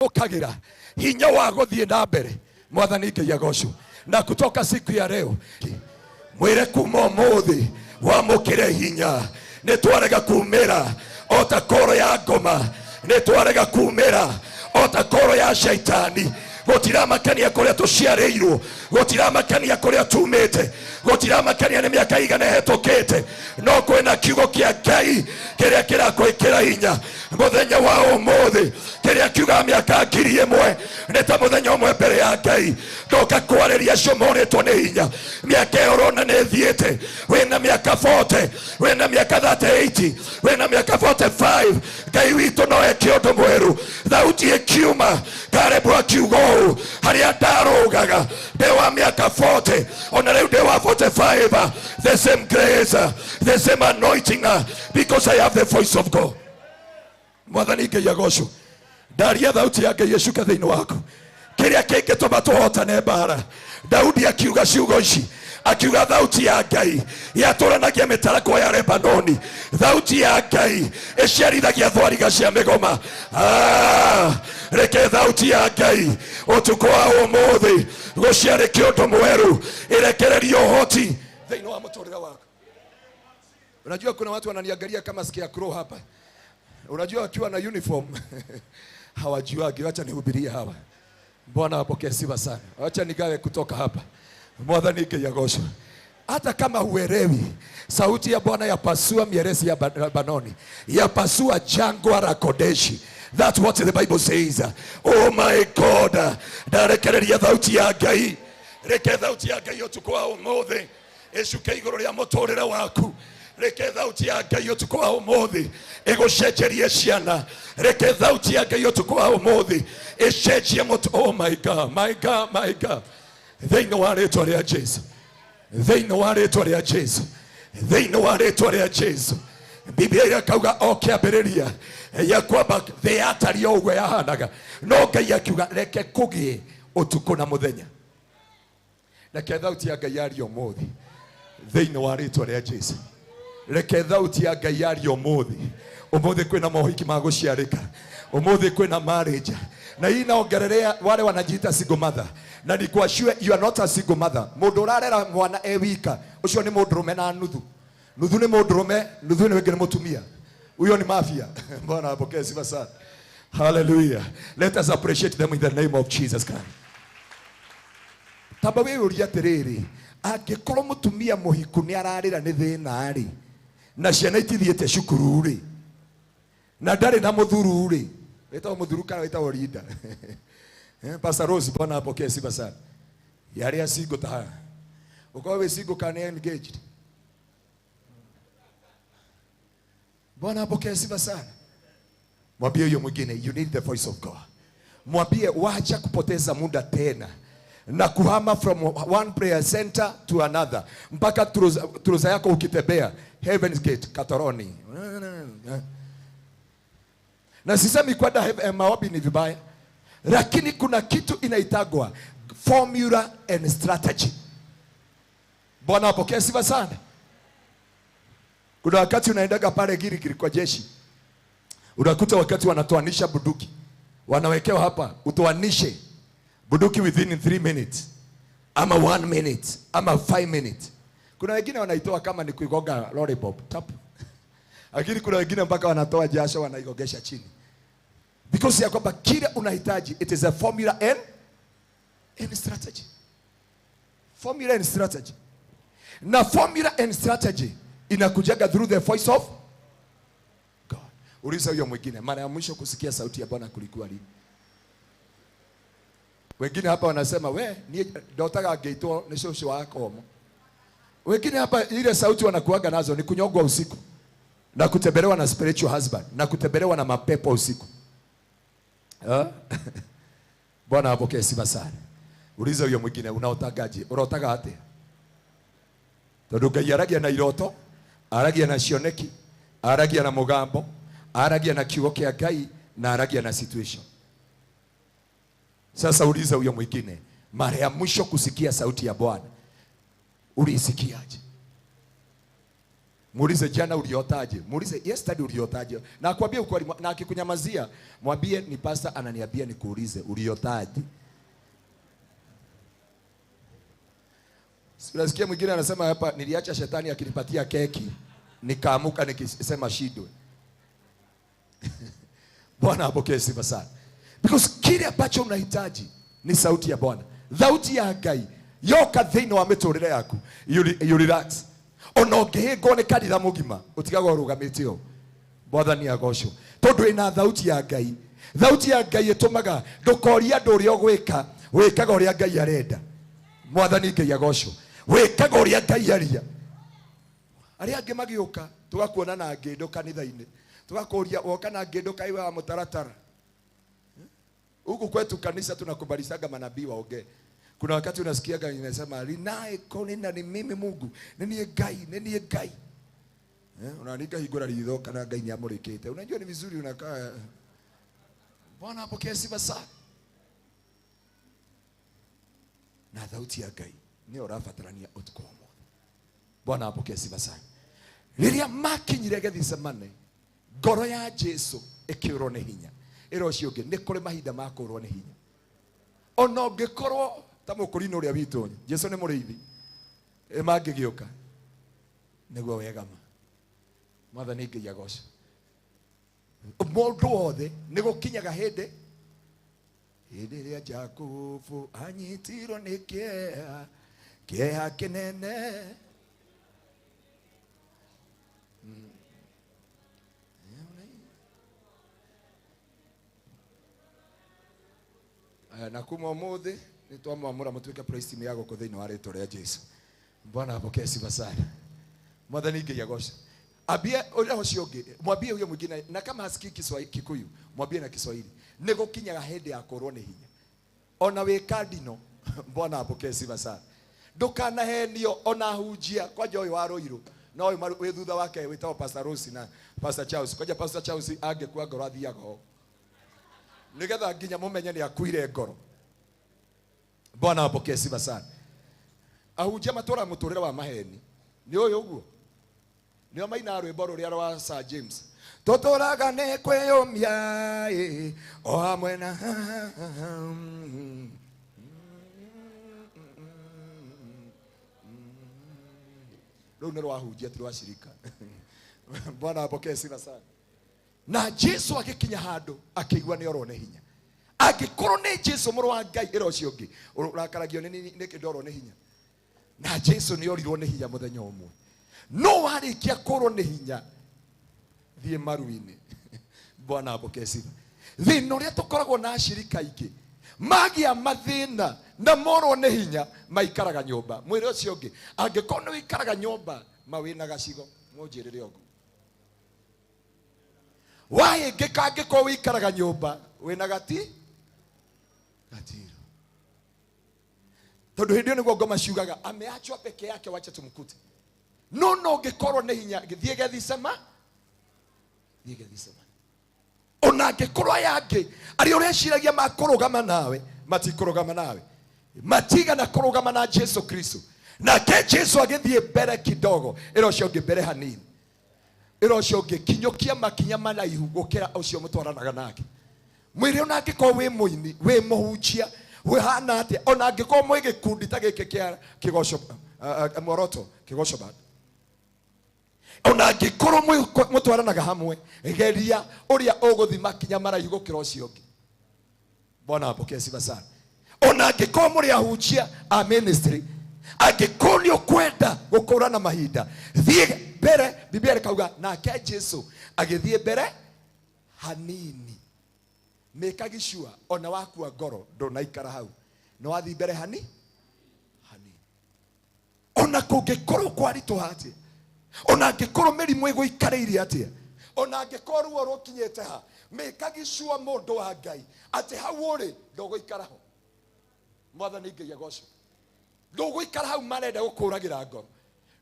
Ukagira hinya wa guthie na mbere mwathani Ngai agocwo na kutoka siku ya leo mwire kuma umuthi wamukire hinya ni twarega kumira ota koro ya ngoma ni twarega kumira ota koro ya shaitani gutiramakania kuria tuciareirwo gutiramakania kuria tumite gutiramakania ni miaka igana hetokete no kwena kiugo kia Ngai kiria kirakwikira hinya muthenya wa umuthi kiria kiuga miaka 1000 ni ta muthenya umwe mbere ya Ngai ndoka kwariria comoretwo ni hinya miaka urona ni thiete wena miaka 40 wena miaka 38 wena miaka 45 Ngai witu no eke undu mweru thauti ikiuma karibu akiugo haria ndarugaga ndewa miaka 40 ona riu ndewa 45 the same grace the same anointing because I have the voice of God. Mwathani Ngai agocwo ndaria thauti ya Ngai icuke thiini waku kiria kingituma tuhotane mbara. Daudi akiuga ciugo ici akiuga thauti ya Ngai yaturanagia mitarakwa ya Lebanoni thauti ya Ngai iciarithagia thwariga cia migoma reke thauti ya Ngai utuko wa umuthi guciarike undu mweru irekererio hoti thiini wa muturire wako. Unajua kuna watu wananiangalia kama scarecrow hapa. Unajua akiwa na uniform hawajuagi. Acha nihubirie hawa. Bwana apokee sifa sana. Acha nigawe kutoka hapa. Mwathani Ngai agocwo. Hata kama huelewi, sauti ya Bwana yapasua mierezi ya Lebanoni, yapasua jangwa la Kodeshi. That's what the Bible says. Oh my God. Ndarekereria thauti ya Ngai. Reke thauti ya Ngai utuko wa umuthi icuke iguru ria muturire waku. Reke thauti ya Ngai utuko wa umuthi igucenjerie ciana. Reke thauti ya Ngai utuko wa umuthi icenjie mutu. Oh my God, my God, my God. Thiini wa ritwa ria Jesu, thiini wa ritwa ria Jesu, thiini wa ritwa ria Jesu. Biblia yakauga o kiambiriria ya kwamba thĩ atario ũguo yahanaga no Ngai akiuga reke kugie utuko na muthenya. Reke thauti ya Ngai yario umuthi thiini wa ritwa ria Jesu. Reke thauti ya Ngai yario umuthi. Umuthi kwina mohiki ma guciarika, umuthi kwina marriage. Na hii naongererea wale wanajiita single mother. Na ni kwa sure you are not a single mother. Mundu urarera mwana ewika ucio ni mundurume na nuthu. Nuthu ni mundurume, nuthu ni wengine mutumia. Huyo ni mafia. Bwana apokee sifa sana. Hallelujah. Let us appreciate them in the name of Jesus Christ. Tamba wewe uri atiriri angikorwo mutumia muhiku ni ararira ni thina ri na ciana itithiete cukuru ri na ndari na muthuru ri wetao muthuru kana wetao rinda Pastor Rose Bwana apokee sifa sana. Yari asigo ta uko wewe sigo kana engaged. Bwana apokee sifa sana. Mwambie huyo mwingine you need the voice of God. Mwambie waacha kupoteza muda tena na kuhama from one prayer center to another mpaka turuza yako ukitembea Heaven's Gate Katoroni. Na sisemi kwenda maombi ni vibaya, lakini kuna kitu inaitagwa formula and strategy. Bwana apokee sifa sana. Kuna wakati unaendaga pale Girigiri kwa jeshi, unakuta wakati wanatoanisha buduki wanawekewa hapa utoanishe buduki within 3 minutes ama 1 minute ama 5 minutes. Kuna wengine wanaitoa kama ni kuigoga lollipop tap. Lakini kuna wengine mpaka wanatoa jasho wanaigogesha chini. Because ya kwamba kile unahitaji it is a formula and strategy. Formula and strategy. Na formula and strategy inakujaga through the voice of God. Uliza huyo mwingine mara ya mwisho kusikia sauti ya Bwana kulikuwa lini? Wengine hapa wanasema we ni ndotaga geito ni shosho wako. Wengine hapa ile sauti wanakuaga nazo ni kunyogwa usiku na kutembelewa na spiritual husband na kutembelewa na mapepo usiku. Bwana apokee sifa sana. Uliza huyo mwingine unaotagaje? Unaotaga ate? Tondu Ngai aragia na iroto, aragia na cioneki, aragia na mugambo, aragia na kiugo kia Ngai na aragia na situation. Sasa uliza huyo mwingine mara ya mwisho kusikia sauti ya Bwana ulisikiaje? Muulize jana uliotaje? Muulize yesterday uliotaje? Na akwambie ukweli, na akikunyamazia mwambie ni pastor ananiambia nikuulize uliotaje. Unasikia mwingine anasema hapa, niliacha shetani akinipatia keki nikaamuka nikisema shidwe. Bwana apokee sifa sana. Because kile ambacho unahitaji ni sauti ya Bwana. Sauti ya Ngai yoka thĩinĩ wa mĩtũrĩre yaku. You relax. Ona ũngĩhĩngwo nĩ kanitha mũgima ũtigaga ũrũgamĩte ho. Bwathani agocwo. Tondũ ĩna sauti ya Ngai. Sauti ya Ngai ĩtũmaga ndũkoria andũ ũrĩa ũgwĩka, wĩkaga ũrĩa Ngai arenda. Mwathani Ngai agocwo. Wĩkaga ũrĩa Ngai aria. Arĩa angĩ magĩũka tũgakuona na ngĩndũ kanitha-inĩ. Tukakoria woka na ngĩndũ kaiwa wa mutaratara. Huku kwetu kanisa tunakubalishaga manabii waongee. Kuna wakati unasikiaga inasema linae konena ni mimi Mungu, nini Ngai, nini Ngai. Unaandika higura ritho kana Ngai ni amurikite. Unajua ni vizuri unakaa. Bwana apokee sifa sana. Na sauti ya Ngai ni orafatarania utukomo. Bwana apokee sifa sana. Liria makinyire Gethsemane, ngoro ya Jesu ikiurwo ni hinya. Ero cionge ni kuri mahinda ma kurwo ni hinya. Ona ungikorwo ta mukurino uria witu Jesu ni muriithi. Mangigioka niguo wegama. Mwathani Ngai agocwo. Mundu wothe ni gukinyaga hindi ria Jakubu anyitirwo ni kieha kinene. Na kuma umuthi ni twamwamura mutuike praise team yago kuthini wa rĩtwa rĩa Jesu. Bwana apokee sifa sana. Mwathani Ngai agocwo. Abia ule hocio ngi mwambie huyo mwingine, na kama hasikii Kiswahili Kikuyu mwambie na Kiswahili, ni gukinyaga hindi ya kurwo ni hinya. Ona we kardino. Bwana apokee sifa sana. Ndukanahenio ona hujia kwa joy wa Roiro. Na oyo we thutha wake witao Pastor Rose na Pastor Charles. Kwaja Pastor Charles angekuwa ngoro athiaga ho. Nigetha nginya mumenye ni akuire ngoro. Bwana apokee sifa sana. Ahujia matura muturire wa maheni. Ni oyo uguo. Nio maina rwimbo ruria rwa Sir James. Toturaga ne kweyomia o hamwe na Rũu nĩ rwahunjia ti rwacirika. Bwana apokee sifa sana. Na Jesu akikinya handu akigwa ni orwo ni hinya. Agikorwo ni Jesu mũrũ wa Ngai ĩro cio ngĩ ũrakaragio nĩ kĩndorwo ni hinya. Na Jesu ni orirwo ni hinya mũthenya ũmwe. No warĩkia kũrwo ni hinya thiĩ maru-inĩ. Bwana apokee sifa. Thĩna ũrĩa tũkoragwo na acirika aingĩ magia mathĩna na morwo ni hinya maikaraga nyũmba. Mwĩrĩ ũcio ũngĩ angĩkorwo nĩ wĩikaraga nyũmba mawĩna gacigo mũnjĩrĩre ũguo. Waĩngĩka angĩkorwo wĩikaraga nyũmba wĩna gatiro. Tondũ hĩndĩ ĩyo nĩguo ngoma ciugaga ameachwa peke yake wacha tumkute. No ũngĩkorwo nĩ hinya gĩthiĩ Gethsemane. Thiĩ Gethsemane. Ona angĩkorwo aya angĩ arĩa ũreciragia makũrũgama nawe matikũrũgama nawe. Matigana kũrũgama na Jesu Kristo. Nake Jesu agĩthiĩ mbere kidogo, ĩro cio ngĩ mbere hanini. Ĩro cio ngĩ kinyũkia makinya malaihu gũkĩra ũcio mũtwaranaga nake. Mwĩrĩ ona angĩkorwo wĩ mũini, wĩ mũhunjia, wĩhana atĩa, ona angĩkorwo mwĩ gĩkundi ta gĩkĩ kĩa kĩgoco Muoroto, kĩgoco band. Ona angĩkorwo mũtwaranaga hamwe, geria ũrĩa ũgũthi makinya malaihu gũkĩra ũcio ngĩ. Bwana apokee sifa sana. Ona angĩkorwo mũrĩ ahunjia a ministry, angĩkorwo nĩ ũkwenda gũkũrana mahinda, thiĩ mbere. Biblia ikauga nake Jesu agĩthiĩ mbere hanini. Make sure ona wakua ngoro ndũnaikara hau. No wathi mbere hanini. Ona kũngĩkorwo kwaritũha atĩa, ona angĩkorwo mĩrimũ ĩgũikarĩire atĩa, ona angĩkorwo ruo rũkinyĩte ha, make sure mũndũ wa Ngai atĩ hau ũrĩ ndũgũikara ho. Mwathani Ngai agocwo. Ndũgũikara hau marenda gũkũragĩra ngoro.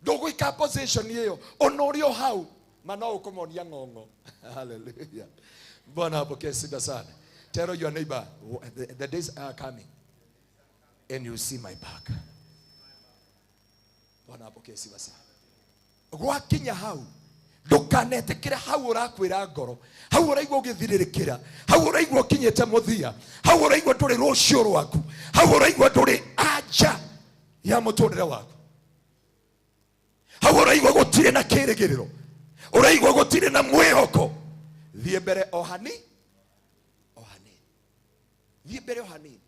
Ndũgũikara position ĩyo ona ũrĩ hau mana ũkũmonia ng'ong'o. Hallelujah. Bwana apokee sifa sana. Tell your neighbor, the days are coming and you see my back. Bwana apokee sifa sana. gwakinya hau ndukanetekire hau urakwira ngoro, hau uraigwa ugithiririkira, hau uraigwa kinyete muthia, hau uraigwa nduri rucio rwaku, hau uraigwa nduri anja ya muturire waku, hau uraigwa gutire na kirigiriro, uraigwa gutire na mwihoko, thie mbere ohani thie mbere ohani.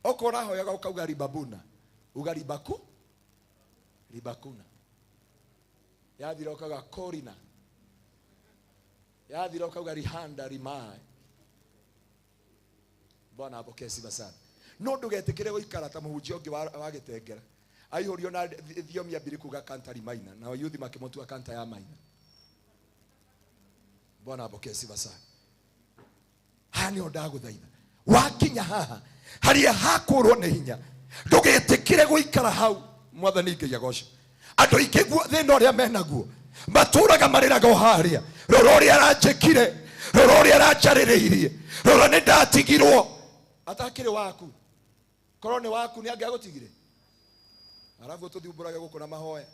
Okora hoyaga ukauga ribabuna ugaribaku ribakuna, yathira ukauga korina, yathira ukauga rihanda rimai. Bwana apokee sifa sana. No ndugetikire guikara ta muhunjia ungi wa Kitengela aihurio na thiomi ambiri kuga kanta rimaina na yuthi makimutua kanta ya maina. Bwana apokee sifa sana. Hani ondaguthaitha wakinya haha haria hakurwo ni hinya ndugetikire guikara hau. Mwathani Ngai agocwo. Andu ikiguo thina uria menaguo maturaga mariraga haria, rora uria aranjekire, rora uria aranjaririirie, rora ni ndatigirwo. Atakire waku korwo ni waku ni angiagutigire. Arabu tuthiumburaga guku na mahoya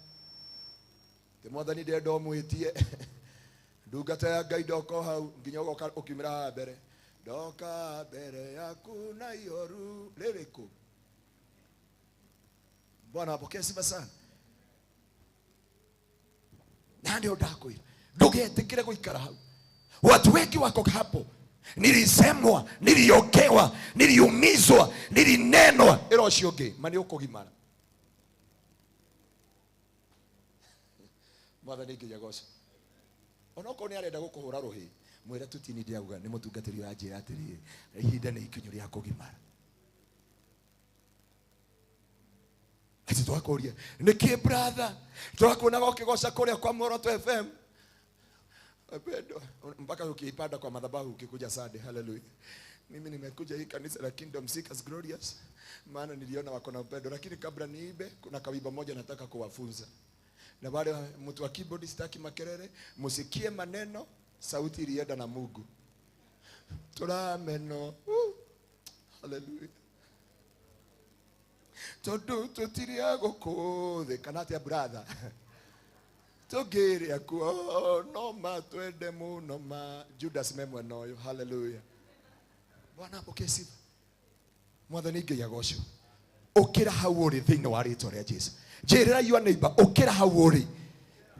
te Mwathani ndenda omwitie ndungata ya Ngai ndoko hau nginya ugoka ukiumira mbere, ndoka mbere yaku na ihoru ririku. Bwana apokee sifa sana. Nani ndakwira ndugetikire guikara hau. Watu wengi wako hapo, nilisemwa, niliokewa, niliumizwa, nilinenwa ero cionge mani ukugimara. Mwathani Ngai agocwo. Onoko ni arenda gukuhura ruhi mwira tutini ndiauga ni mutungatiri wa njira atiri ihinda ni ikinyu ria kugimara. Ati twakoria niki brother twakuonaga ukigoca kuria kwa Muoroto FM apendo mpaka ukiipanda kwa madhabahu ukikuja Sunday. Hallelujah. Mimi nimekuja hii kanisa la Kingdom Seekers Glorious maana niliona wako na upendo, lakini kabla niibe kuna kawiba moja nataka kuwafunza. Na wale mtu wa keyboard sitaki makelele, musikie maneno, sauti ilienda na Mungu. Turameno. Hallelujah. Tondu tutiria gukuthi kana tia brother tugiri akuo no matwende muno ma Judas memwe noyo. Hallelujah. Bwana apokee sifa. Mwathani Ngai agocwo. Ukira hau uri thiini wa ritwa ria Jesu. Njirira your neighbor ukira hau uri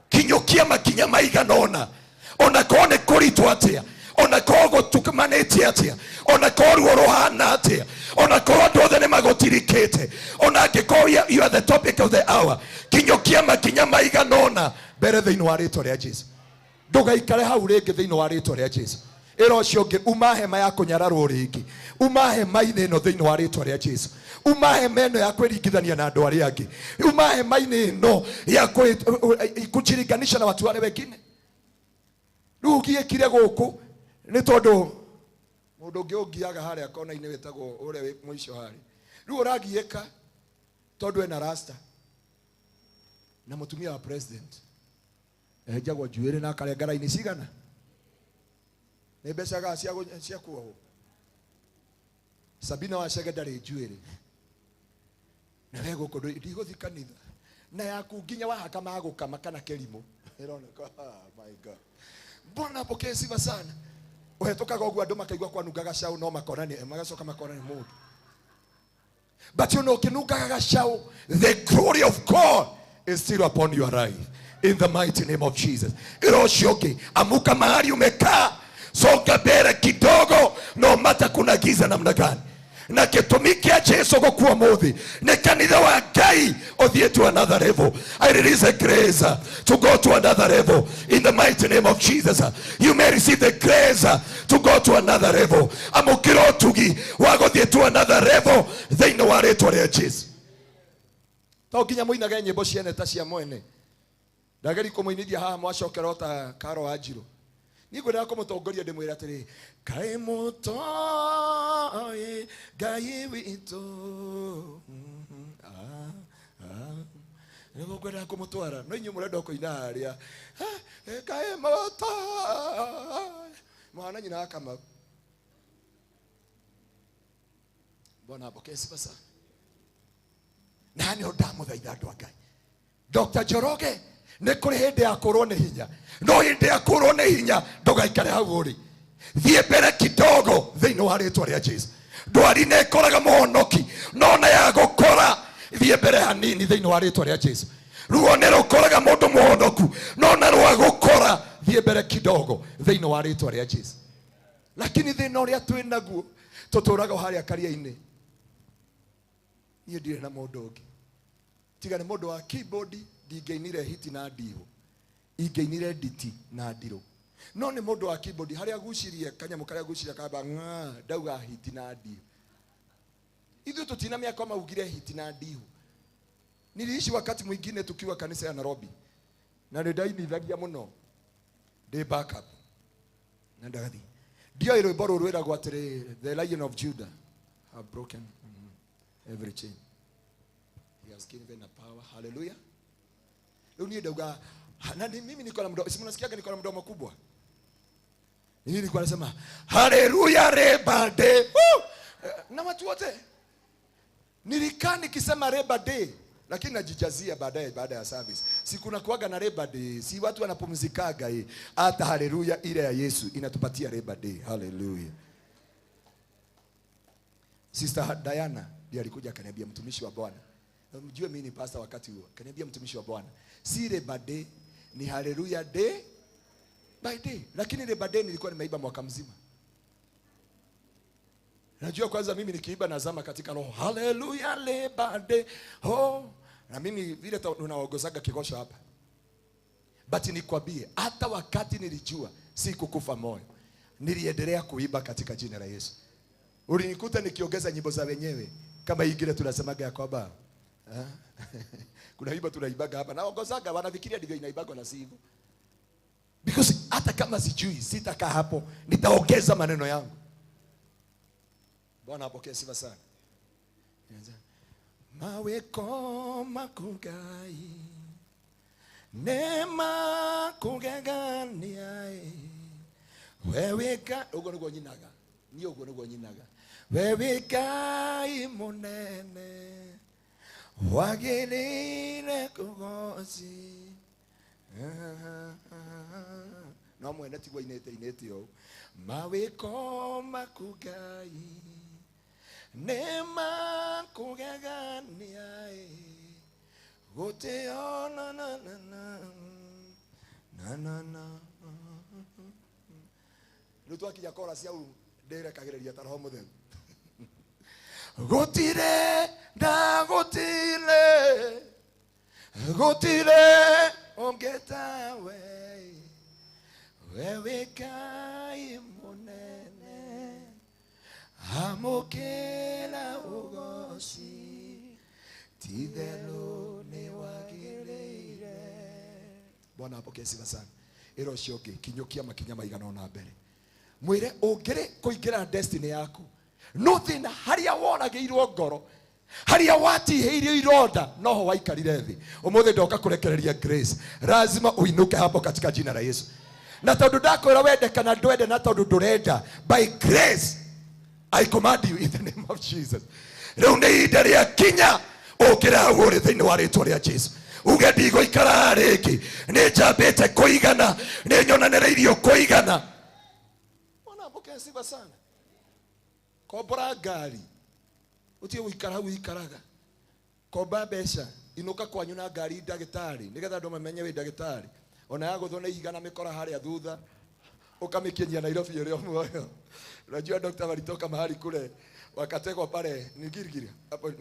kinyukia makinya maiganona ona kone kuritu atia, ona kogo tukumanete atia, ona koru rohana atia, ona kodo othe ne magotirikete, ona ngikoya you are the topic of the hour. Kinyukia makinya maiganona mbere thiini wa ritwa ria Jesu. Ndugaikare hau ringi thiini wa ritwa ria Jesu. Ero cionge umahema ya kunyararwo ringi, umahema ino thiini wa ritwa ria Jesu, umahema ino ya kwiringithania na andu aria angi, umahema ino ya kuchiringanisha na watu wale wengine. Riu giekire guku ni tondu mundu ungi ungiaga haria kona ine wetagwo ure mwisho hari. Riu uragieka tondu ena rasta na mutumia wa president ejagwo juere na karengara ini cigana ne besaga cia kuo Sabina wa secondary juere na lego kodo ndigo thikanitha na yaku nginya wa haka magukama kana kelimo ironeka. My God. Bwana apokee sifa sana. Uhetokaga ogwa ndo makaigwa kwa nugaga shau no makorani magacoka makorani mundu, but you know kinugaga shau the glory of God is still upon your life in the mighty name of Jesus. Iroshoke amuka mahali umekaa, songa mbele kidogo no mata kuna giza namna gani, na kitumikia Jesu gokuwa muthi ne kanitha wa Ngai othie to another level. I release a grace to go to another level in the mighty name of Jesus. You may receive the grace to go to another level. Amukiro tugi wagothie to another level thiini wa ritwa ria Jesu. To kinya muinaga nyimbo ciene ta cia mwene ndageri kumuinithia haha mwacokera ota Karo Ajiro. Nigwenda kumutongoria ndimwira atiri kai mutoi Ngai witu nigo gwenda kumutwara no inyu murenda kuina haria kai mutoi mwana nyina akama. Bwana apokee sifa sana. Nani odamuthaitha andu a Ngai. Dr. Njoroge Nĩ kũrĩ hĩndĩ ya kũrwo nĩ hinya, no hĩndĩ ya kũrwo nĩ hinya ndũgaikare hau ũrĩ. Thiĩ mbere kidogo thĩinĩ wa rĩĩtwa rĩa Jesũ. Ndwari nĩ ĩkoraga mũhonoki, no na ya gũkora. Thiĩ mbere hanini thĩinĩ wa rĩĩtwa rĩa Jesũ. Ruo nĩ rũkoraga mũndũ mũhonoku, no na rwa gũkora. Thiĩ mbere kidogo thĩinĩ wa rĩĩtwa rĩa Jesũ. Lakini thĩna ũrĩa twĩ naguo, tũtũraga harĩa karia-inĩ. Niĩ ndirĩ na mũndũ ũngĩ tiga nĩ mũndũ wa keyboard. Ndingĩinire hiti na ndihũ, ingĩinire nditi na ndirũ. No nĩ mũndũ wa keyboard harĩa gucirie kanyamũ karĩa guciria kamba ndauga hiti na ndihũ. Ithuĩ tũtina mĩaka maugire hiti na ndihũ. Niliishi wakati mwingine tukiwa kanisa ya Nairobi, na nĩndainithagia mũno ndĩ backup na ndagathi. Ndio rwĩmbo rũrũ rwĩragwo atĩrĩ, the Lion of Judah have broken every chain, he has given a power. Hallelujah. Leo ni dauga na mimi niko na mdomo, si mnasikiaga niko na mdomo kubwa. Mimi nilikuwa nasema haleluya rebade na watu wote. Nilikaa nikisema rebade, lakini najijazia baadaye baada ya service. Si kuna kuaga na rebade, si watu wanapumzikaga hata haleluya ile ya Yesu inatupatia rebade. Haleluya. Sister Diana ndiye alikuja akaniambia, mtumishi wa Bwana, mjue mimi ni pastor wakati huo, akaniambia mtumishi wa Bwana, si rebade ni haleluya day by day. Lakini rebade nilikuwa nimeiba mwaka mzima. Najua kwanza mimi nikiiba nazama katika roho. Haleluya rebade na mimi vile tunaongozaga kigosho hapa. But nikwambie, hata wakati nilijua si kukufa moyo, niliendelea kuiba katika jina la Yesu. Ulinikuta nikiongeza nyimbo za wenyewe kama ingine tunasemaga ya kwamba kuna hivyo tunaibaga hapa. Naongozaga wanafikiria ndivyo inaibaga na sivyo. Because hata kama sijui sitakaa hapo, nitaongeza maneno yangu. Bwana apokee sifa sana. Maweko makugai nema kugegania wewe ka ugo nugo nyinaga ni ugo nugo nyinaga wewe kai munene wagirire kugoci no mwene tigwa inete yo maweko makugai nema kugegania goteo na na na na na na. Ndio akija kora cia u ndere kagereria taroho mutheu gotire da gotire ongeta wewe kai munene amokela ugoshi tidelo ni wagireire. Bwana apokee sifa sana. Ero cionge kinyukia makinya maigana na mbere mwire ungire kuingira destiny yaku no thina haria wonageirwo ngoro haria watiheirio ironda noho waikarire thi. Umuthe ndoka kurekereria grace, lazima uinuke hapo katika jina la Yesu. Na tondu ndakwira wende kana ndwende, na tondu ndurenda, by grace I command you in the name of Jesus. Rĩu nĩ ihinda rĩa kinya ũkĩra hau ũrĩ thĩinĩ wa rĩĩtwa rĩa Jesũ. Uge ndigũikara rĩngĩ, nĩ njambĩte kũigana, nĩ nyonanĩrĩirio kũigana. Bwana apokee sifa sana. Kombora ngari, ũtige gũikara hau ikaraga. Komba mbeca, inuka kwanyu na ngari ndagĩtarĩ, nĩgetha andũ mamenye wĩ ndagĩtarĩ. Ona yagũthwo nĩ igana mĩkora harĩa thutha, ukamĩkinyia Nairobi ĩrĩa muoyo. Unajua daktari walitoka mahali kule wakatekwa pale Nigirigiri hapo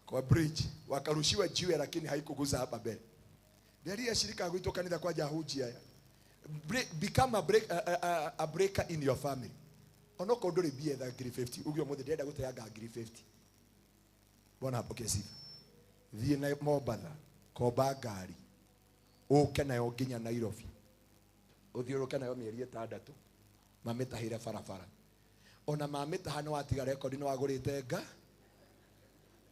kwa bridge, wakarushiwa jiwe lakini haikuguza hapa mbele. Ndio shirika huito kanisa kwa jahuji haya. Become a breaker in your family. Onoko ndori bie that grade 50. Ugyo mothe ndenda guteanga grade 50. Bwana apokee sifa. Thie na Mombasa komba ngari uke nayo nginya Nairobi. Uthiuruke nayo mieri 6 mametahire barabara. Ona mametaha no watiga record no wagurite nga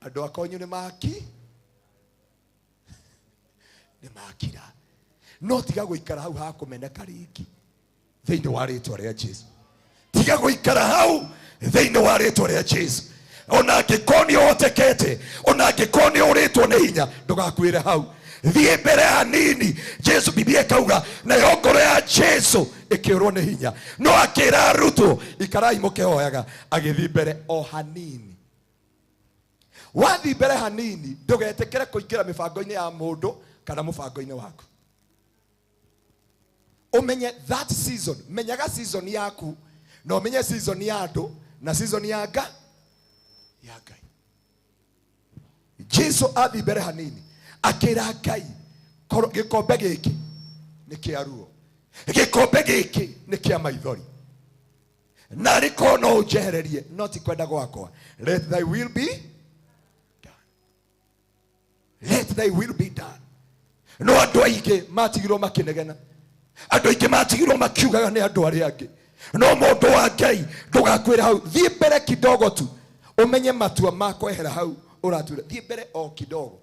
andu akonyu ni maki ni makira no tiga guikara hau ha kumeneka ringi thiini wa ritwa ria Jesu. Tiga guikara hau thiini wa ritwa ria Jesu. Ona ngikoni otekete, ona ngikoni uritwo ni hinya, ndugakwire hau. thiĩ mbere hanini. Jesu Biblia ikauga na ngoro ya Jesu ikiurwo ni hinya, no akira arutwo ikarai mukihoyaga, agĩthiĩ mbere o hanini. Wathi mbere hanini ndugetekere kuingira mibango-ini ya mundu kana mubango-ini waku. Umenye that season, menyaga season yaku na umenye season ya andu na season ya Ngai. Jesu athi mbere hanini akira Ngai, gikombe giki ni kia ruo, gikombe giki ni kia maithori, na riko no ujehererie, no ti kwenda gwakwa. Let thy will be done. Let thy will be done. No andu aige matigirwo makinegena, andu aige matigirwo makiugaga ni andu ari angi, no mundu wa Ngai ndugakwira hau thie mbere kidogo tu, umenye matua makwehera hau uratura thie mbere o kidogo.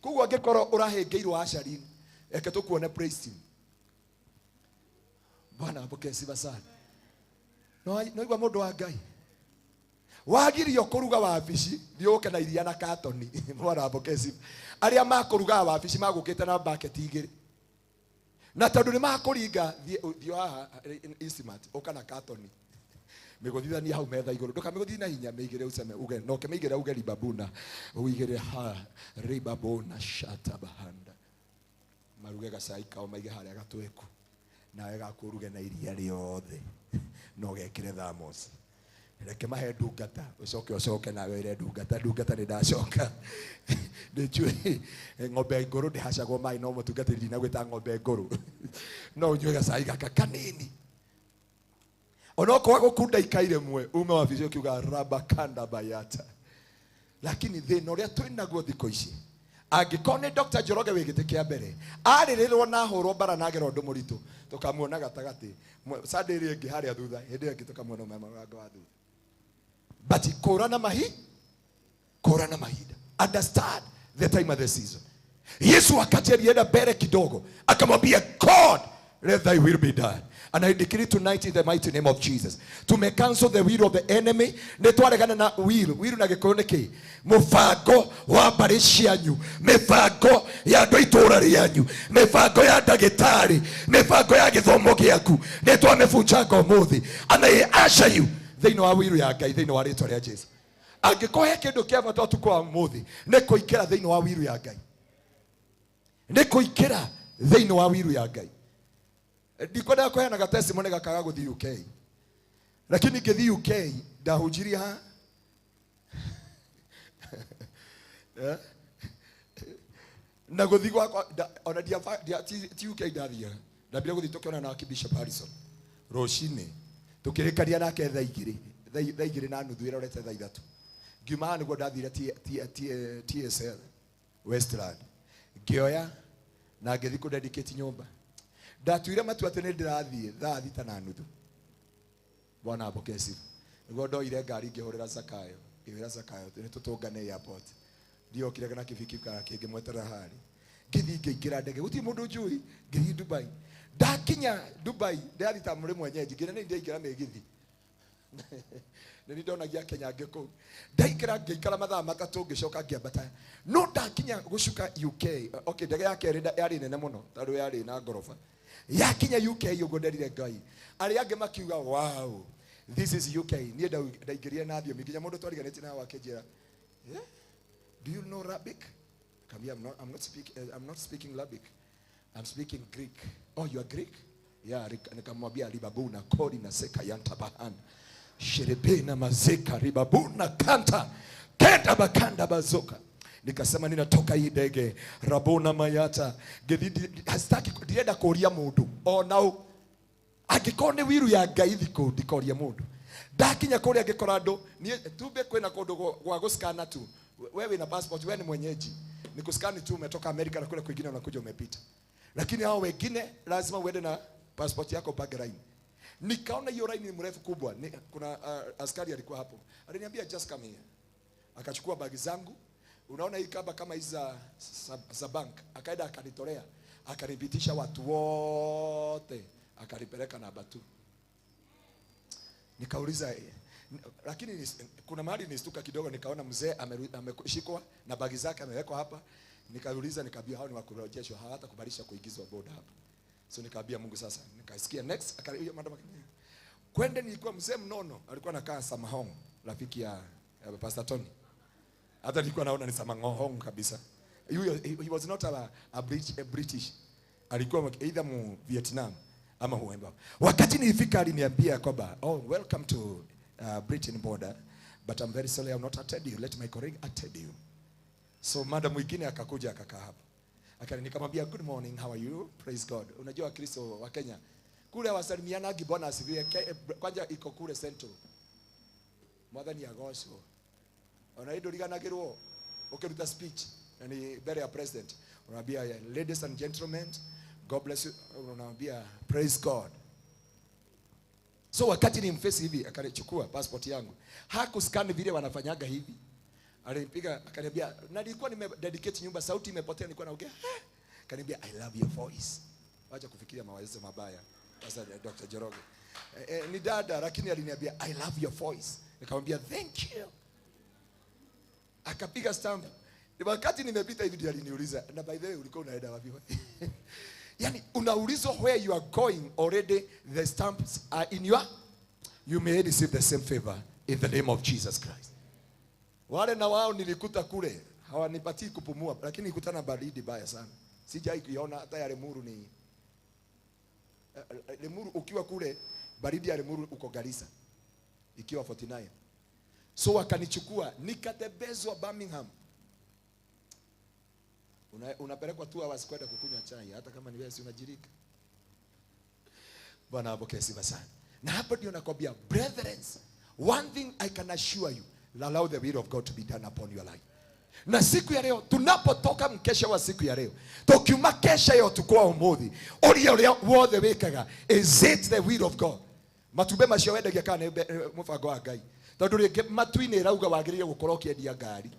Kuguo angĩkorwo ũrahengeirwo acari, eke tukuone praise team. Bwana apokee sifa sana. No igwa mũndũ wa Ngai wagirio kũruga wabici thiũke na iria na katoni. Bwana apokee sifa. Arĩa makũruga wabici magũkĩte na bucket igĩrĩ, na tondũ nĩ makũringa thio haha instrument ũka na katoni megothithania hau metha igũrũ, ndũkamĩgothithia na hinya, mĩigĩre uceme uge no kemĩigĩre uge ribabuna uigĩre ha ribabuna shata bahanda maruge gacai kao maige harĩa gatweku, nawe gakuruge na iria riothe no gekĩre thamos, reke mahe ndungata ucoke nawe ire ndungata nĩ ndacoka. Ndĩjũĩ ng'ombe ngũrũ ndĩhacagwo maĩ, no mũtungatĩri na gwĩta ng'ombe ngũrũ no unyue gacai gaka kanini. Onoko gukunda ikaire mwe ume wabici ukiuga rabakanda bayata. Lakini thĩna ũrĩa twĩnaguo thikũ ici, angĩkorwo nĩ Dr. Njoroge wĩgĩte kĩa mbere arĩrĩrwo na hũrwo bara na agerwo ũndũ mũritũ, tukamuona gatagatĩ Sunday ĩrĩa ĩngĩ harĩa thutha, hĩndĩ ĩyo ĩngĩ tukamuona mũrango wa thutha. But kũrana mahinda, understand the time of the season. Yesu wakati alienda mbere kidogo akamwambia God, let thy will be done. And I decree tonight in the mighty name of Jesus, to may cancel the will of the enemy. Netwaregana na will na gĩkũyũ nĩkĩ? Mũbango wa mbarĩ cianyu, mĩbango ya andũ itũũra rĩanyu, mĩbango ya ndagĩtarĩ, mĩbango ya gĩthomo gĩaku, nĩtwamĩbunjanga ũmũthĩ. And I usher you thĩinĩ wa will ya Ngai, thĩinĩ wa rĩĩtwa rĩa Jesu. Angĩkorwo he kĩndũ kĩa bata ũtukũ wa ũmũthĩ, nĩ kũingĩra thĩinĩ wa will ya Ngai, nĩ kũingĩra thĩinĩ wa will ya Ngai. Ndikwenda kuheana testimony gakaga guthi UK, lakini ngithi UK ndahunjirie ha na guthi gwakwa ona dia UK ndathia ndambire guthi tukiona na Bishop Harrison rũcinĩ tukirĩkania nake thaa igĩrĩ na nuthu ĩrorete thaa 3 ngiuma nĩguo ndathire TSL Westland ngĩoya na ngĩthi kũdedicate nyũmba. Ndatuire matua atĩ nĩ ndĩrathiĩ thaa 6:30. Bwana apokee sifa. Nĩguo ndoire ngari ngĩhũrĩra Zakayo, ngĩwĩra Zakayo nĩ tũtũngane airport. Ndiokire kana kĩbiki kana kĩngĩ mwetera harĩ, ngĩthiĩ ngĩingĩra ndege, gũtirĩ mũndũ njũĩ, ngĩthiĩ Dubai. Ndakinya Dubai ndathi ta mũrĩ mwenyeji, ngĩra nĩ ndaingĩra mĩgithi nĩ ndonagia Kenya ngĩkũ, ndaikara ngĩikara mathaa 3 ngĩcoka ngĩambata. No ndakinya gũcuka UK, okay, ndege yake yarĩ nene mũno tondũ yarĩ na ngoroba. Yakinya UK ũguo nderire Ngai, arĩa angĩ makiuga wow, this is UK. Niĩ ndaingĩria na thiomi nginya mũndũ twariganĩtie nawe akĩnjĩra, do you know Arabic? I'm not speaking Arabic, I'm speaking Greek. Oh, you are Greek? Yeah, nikamwambia ribabuna kodi na seka yanta bahan sherebena mazeka ribabuna kanta kenda bakanda bazoka. Nikasema ninatoka hii ndege rabona mayata hastaki ndienda kuria mundu o nao angĩkorwo nĩ wiru ya Ngai thikũ ndikoria mundu. Ndakinya kũrĩa ngĩkora andũ niĩ tumbe kwĩna kũndũ gwa gũskana tu, wewe na passport, wewe ni mwenyeji, ni kuskani tu, umetoka Amerika na kule kwingine unakuja umepita, lakini hao wengine lazima uende na passport yako page line. Nikaona hiyo line ni mrefu kubwa, kuna askari alikuwa hapo, aliniambia just come here, akachukua bagi zangu. Unaona hii kama hizi za bank, akaenda akanitolea, akanipitisha watu wote, akanipeleka na batu. Nikauliza, lakini kuna mahali nistuka kidogo, nikaona mzee ameshikwa na bagi zake amewekwa hapa. Nikauliza nikaambia hao ni wakurejeshwa, hawata kubadilisha kuingizwa boda hapa. So nikaambia Mungu sasa, nikasikia next akaambia madam kwende, nilikuwa mzee mnono, alikuwa anakaa Samahong, rafiki ya Pastor Tony. Hata nilikuwa naona ni Samahong kabisa. He was not a British. Alikuwa either mu Vietnam ama Huemba. Wakati nilifika aliniambia kwamba, oh, welcome to Britain border, but I'm very sorry I'm not attend you. Let my colleague attend you. So madam mwingine akakuja akakaa hapa. Nikamwambia good morning, how are you? Praise God. Unajua Wakristo wa Kenya kule wasalimiana Bwana asifiwe. Kwanza iko kule Central. Mwathani agocwo. Ona indo riganagirwo ukiruta speech na ni mbele ya president. Unaambia ladies and gentlemen, God bless you. Unaambia praise God. So wakati ni mfesi hivi akanichukua passport yangu. Hakuscan vile wanafanyaga hivi. Alinipiga akaniambia, nilikuwa nimededicate nyumba, sauti imepotea, nilikuwa naongea. Akaniambia I love your voice. Acha kufikiria mawazo mabaya. Sasa Dr. Njoroge. Ni dada lakini aliniambia I love your voice. Nikamwambia thank you. Akapiga stamp. Wakati nimepita hivi ndio aliniuliza, na by the way ulikuwa unaenda wapi? Yani unaulizwa where you are going, already the stamps are in your, you may receive the same favor in the name of Jesus Christ. Wale na wao nilikuta kule hawanipatii kupumua, lakini nikutana baridi baya sana. Sijai kuiona hata ya Lemuru ni Lemuru ukiwa kule baridi ya Lemuru uko Garissa ikiwa 49. So wakanichukua nikatembezwa Birmingham. Unapelekwa 2 hours kwenda kukunywa chai hata kama ni wewe si unajirika. Bwana apokee sifa sana. Na hapo ndio nakwambia brethren, one thing I can assure you, allow the will of God to be done upon your life. Na siku ya leo tunapotoka mkesha wa siku ya leo, tukiuma kesha yo tukua umuthi, uria wothe wikaga, is it the will of God? Matube macio wendagia kana mubango wa Ngai. Tondu ringi matuini rauga wagirire gukorwo kiendia ngari.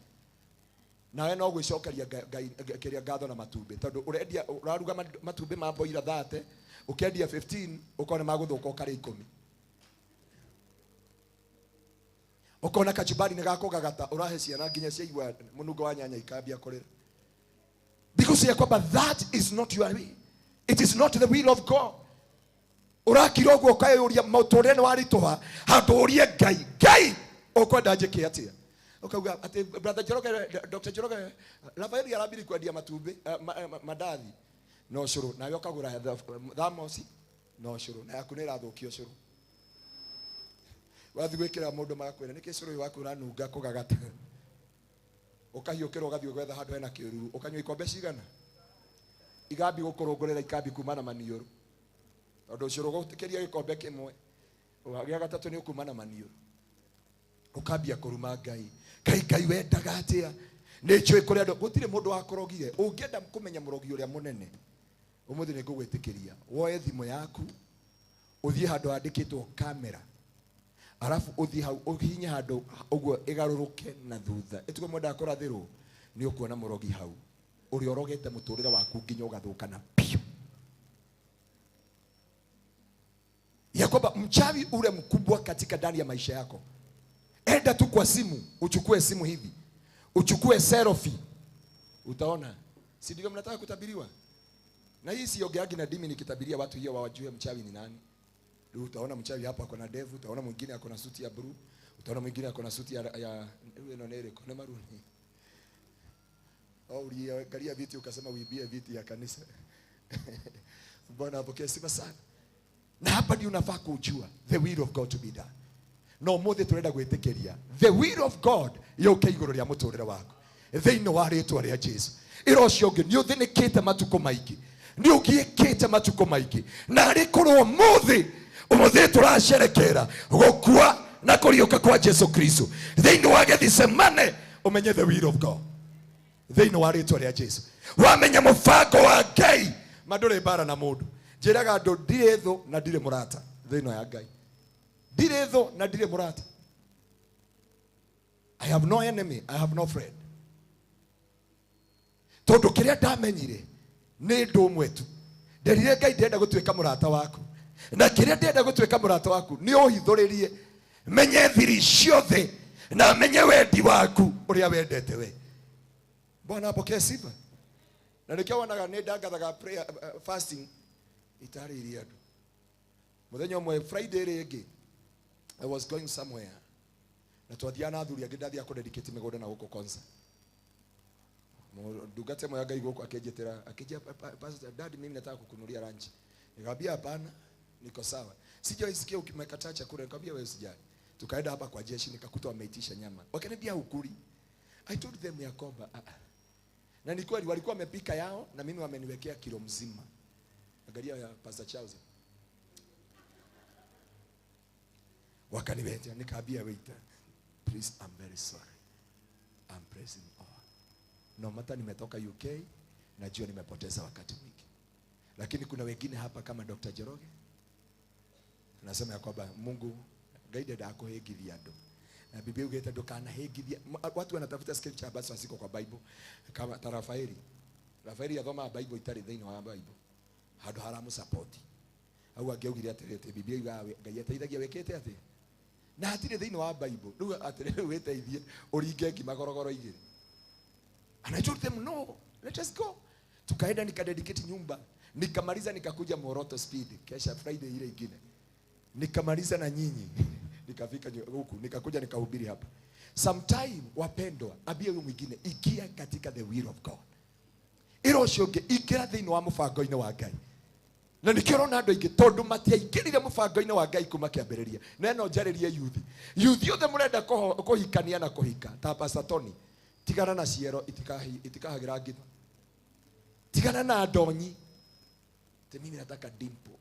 Nawe no gwicokeria Ngai kiria ngatho na matumbe. Tondu urendia uraruga matumbe ma boira 30, ukendia 15, ukone maguthuka ukari 10. Ukona kachibari ni gako gagata urahe ciana nginya ciaigwa munungo wa nyanya ikambia kurira. Because ya kwamba that is not your will. It is not the will of God. Urakira ogwo kayuria mautorene waritoha handu urie Ngai ukwenda njike atia. Ukauga ati brother Njoroge, Dr. Njoroge Rafael arabiri kwendia matumbe madathi no curu na yokagura thamosi no curu na yaku ni rathukio curu. Wathi gwikira mundu magakwira niki curu waku ranunga kugagata. Ukahiukira ugathio gwetha handu hena kiururu ukanywa ikombe cigana igambi gukurungurira ikambi kumana maniuru. Tondu curu gutikiria gikombe kimwe ugia gatatu ni ukumana maniuru. Ukambia kuruma Ngai wendaga atia. Nichwe kuri andu gutire mundu wakorogire. Ungienda kumenya murogi uria munene umuthi ni ngugwitikiria woe thimu yaku uthie handu andikitwo kamera, arafu uthie hau uhinya handu uguo igaruruke na thutha etuko mwenda kurathirwo ni ukuona murogi hau uri orogete muturira waku nginya ugathukana pio. Ya kwamba mchawi ule mkubwa katika ndani ya maisha yako, enda tu kwa simu, uchukue simu hivi, uchukue selfie, utaona. Si ndivyo mnataka kutabiriwa? Na hii siongeagi na dimi nikitabiria watu hiyo wajue mchawi ni nani. Ndio utaona mchawi hapa ako na ndevu, utaona mwingine ako na suti ya blue, utaona mwingine ako na suti ya nere kuna maruni. Au uliangalia viti ukasema uibie viti ya kanisa. Bwana apokee sifa sana. Na hapa ndio unafaa kujua the will of God to be done. No mothe turenda gwitikiria the will of God yoke iguru ria muturira wako thiini wa ritwa ria Jesu. Irocio ngi ni uthinikite matuko maiki, ni ugiikite matuko maiki, na rikorwo umuthi turasherekera gukua na kuriuka kwa Jesu Kristo thiini wa Gethsemane. Umenye the will of God thiini wa ritwa ria Jesu. Wamenya mubango wa Ngai mandure bara na mundu. Njiraga andu ndire tho na ndire murata thiini ya Ngai. Ndire tho na ndire murata. I have no enemy, I have no friend. Tondu kiria ndamenyire ni ndu mwe tu. Nderire Ngai ndenda gutwika murata waku, na kiria ndenda gutwika murata waku ni uhithuririe menye thiri ciothe na menye wendi waku uria wendete we. Bwana apokee sifa. Na nikiwa nenda gathaga prayer fasting itari iria andu. Muthenya umwe Friday rege I was going somewhere. Na twathiana athuri angi ndathia ku dedicate migunda na guko concert. Ndungate moya Ngai guko akenjetera akijia pastor dad mimi nataka kukunulia lunch. Nikamwambia hapana niko sawa. Sijaisikia ukimekataa chakula nikamwambia wewe usijali. Tukaenda hapa kwa jeshi nikakuta wameitisha nyama. Wakaniambia ukuli. I told them ya kwamba na ni kweli walikuwa wamepika yao na mimi wameniwekea kilo mzima. Angalia ya Pastor Charles. Wakaniletea nikaambia waiter, please I'm very sorry. I'm pressing on. No matter nimetoka UK najua nimepoteza wakati mwingi. Lakini kuna wengine hapa kama Dr. Njoroge. Nasema ya kwamba Mungu guided akohegithia andu. Na Biblia ugeta ndukana hegithia. Watu wanatafuta scripture basi wasiko kwa Bible kama Rafaeli. Rafaeli athoma Bible itari thĩinĩ wa Bible. Handu haramu support. Au angeugire atirete Biblia igawe Ngai ateithagia wekete ati. Na hatire thĩinĩ wa Bible. Rĩu atirete weteithie uringe ngimagorogoro igĩrĩ. And I told them no, let us go. Tukaenda nikadedicate nyumba. Nikamaliza nikakuja Muoroto speed. Kesha Friday ile ingine. Nikamaliza na nyinyi. Nikafika huku nikakuja nikahubiri hapa. Sometime wapendwa abia huyu mwingine ikia katika the will of God. Iro shoge ikira thĩinĩ wa mũbango-inĩ wa Ngai. Na nikirona andu aingi tondu matia ikirire mũbango-inĩ wa Ngai kuma kĩambĩrĩria. Na ĩno njarĩrie youth. Youth yothe mũrenda kũhikania na kũhika. Ta Pastor Tony. Tigana na ciero itikahagira ngitha. Tigana na ndonyi. Mimi nataka dimple.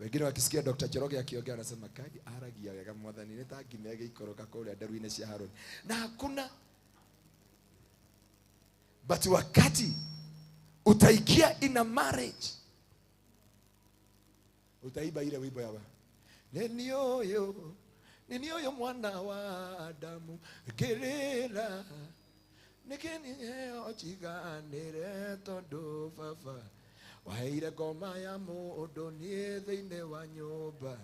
Wengine wakisikia Dr. Njoroge akiongea anasema kai aragia wega mwathani nitangimege ikoroka kule ndaru-inĩ cia Haroni. Na hakuna. But wakati utaikia in a marriage utaiba ile wimbo yawa. Nini oyo mwana wa Adamu gerera nikeni ochiganire tondu baba waheire ngoma ya mundu nie thĩinĩ wa nyumba.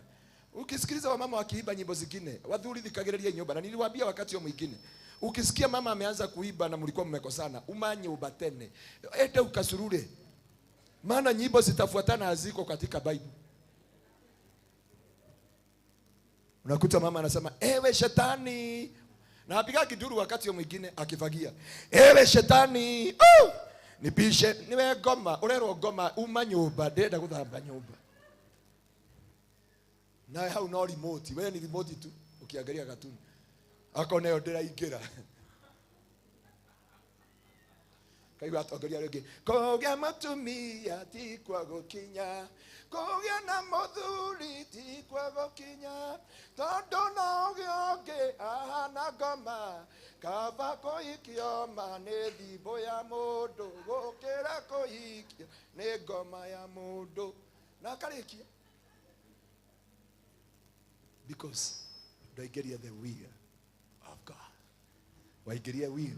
Ukisikiliza wamama wakiimba nyimbo zingine wathuri thikagĩrĩria nyumba. Na niliwaambia wakati wa mwingine ukisikia mama ameanza kuimba na mlikuwa mmekosana umanyumba tene ende ukasurure, maana nyimbo zitafuatana haziko katika Bible. Unakuta mama anasema ewe shetani, na apiga kiduru wakati wa mwingine akifagia ewe shetani nipishe niwe ngoma urero ngoma uma nyumba ndenda guthamba nyumba. Na hau no remote, wewe ni remote tu ukiangalia katuni akone yo ndiraingira kaigua atongoria rĩngĩ kũgĩa mũtumia ti kwa gũkinya kũgĩa na mũthuri ti kwa gũkinya tondũ no gĩongĩ ahana ngoma kaba kũhikio ma nĩ thimbo ya mũndũ gũkĩra kũhikio nĩ ngoma ya mũndũ. Na akarĩkia because ndũingĩria the will of God. Waingĩria will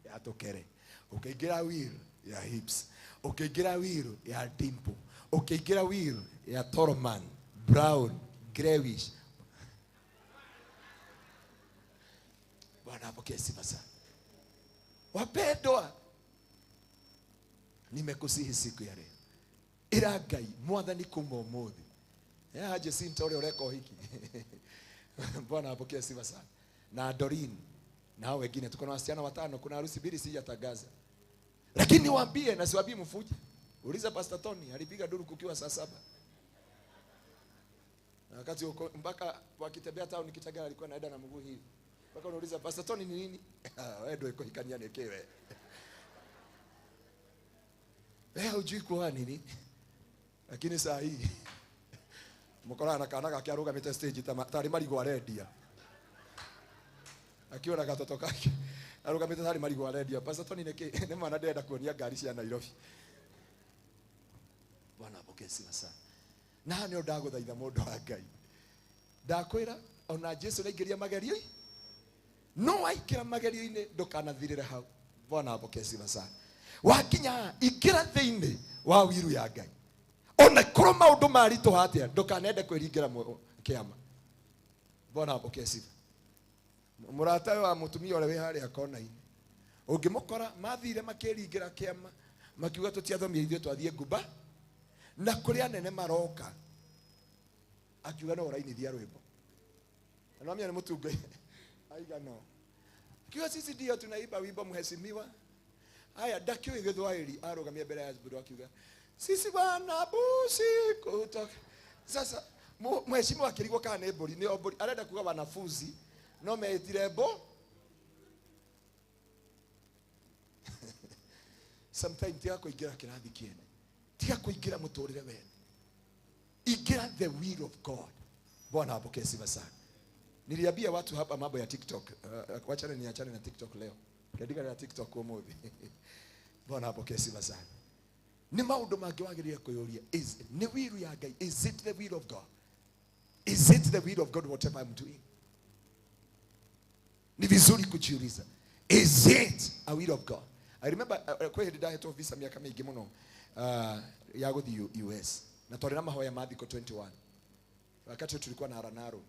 ya tũkere, ukaingira will ya hips, ukaingira will ya dimple, ukaingira will ya Toroman brown grayish. Bwana apokee sifa sana. Wapendwa, nimekusihi siku ya leo ira Ngai mwathani kuma ũmũthĩ haje sintore ureko hiki. Bwana apokee sifa sana. Na Dorin na wengine tuko na wasichana watano, kuna harusi mbili sijatangaza. Lakini niwaambie na siwaambie mfuje. Uliza Pastor Tony alipiga duru kukiwa saa 7. Na wakati mpaka wakitembea town Kitengela alikuwa anaenda na mguu hivi. Mpaka unauliza Pastor Tony ni nini? Wewe ndio uko hikania nekewe. Wewe hujui kwa nini? Lakini saa hii mukora na kana gakiaruga mite stage tari marigo arendia. Akiona gatoto kake arugamite tari marigo arendia. Pastor Tony nĩ mwana ndenda kuonia ngari cia Nairobi. Bwana apokee sifa sana. Na nĩ ndagũthaitha mũndũ wa Ngai. Ndakwĩra ona Jesu naingĩria magerio. No aikĩra magerio-inĩ ndũkanathirĩre hau. Bwana apokee sifa sana. Wakinya ikĩra thĩinĩ wa wiru ya Ngai. Ona korwo maũndũ maritũ hatia ndũkanende kwĩringĩra kĩama. Bwana apokee sifa. Murata wa mutumia ule we harĩa kona-inĩ ungimukora mathire makiringira kiama makiuga tutiathomia ithuĩ twathie nguba na kuri anene maroka akiuga no ũrainithia rwĩmbo na mimi ni mutunga aiga no kiwa sisi ndio tunaimba wimbo mheshimiwa haya dakiwe Githwaĩri arogamia mbele ya Ziburi akiuga sisi bwana busi kutoka sasa mheshimiwa akirigwo kana nĩ mbũri nĩ mbũri arenda kuga wanafunzi no metire mbo sometimes tia kuingira kirathi kiene tia kuingira muturire wene ingira the will of God. Bwana apokee sifa sana. Niliambia watu hapa mambo ya TikTok, wachane niachane na TikTok leo. Katika na TikTok kwa modi. Bwana apokee sifa sana. Ni maundu mangi wagiria kuyuria is ni will ya Ngai, is it the will of God? Is it the will of God whatever I'm doing? Ni vizuri kujiuliza, is it a will of God? I remember kwa hindi ndahetwo visa miaka mingi muno ya guthi US na twarĩ na mahoya mathiko 21 wakati tulikuwa na Haranaro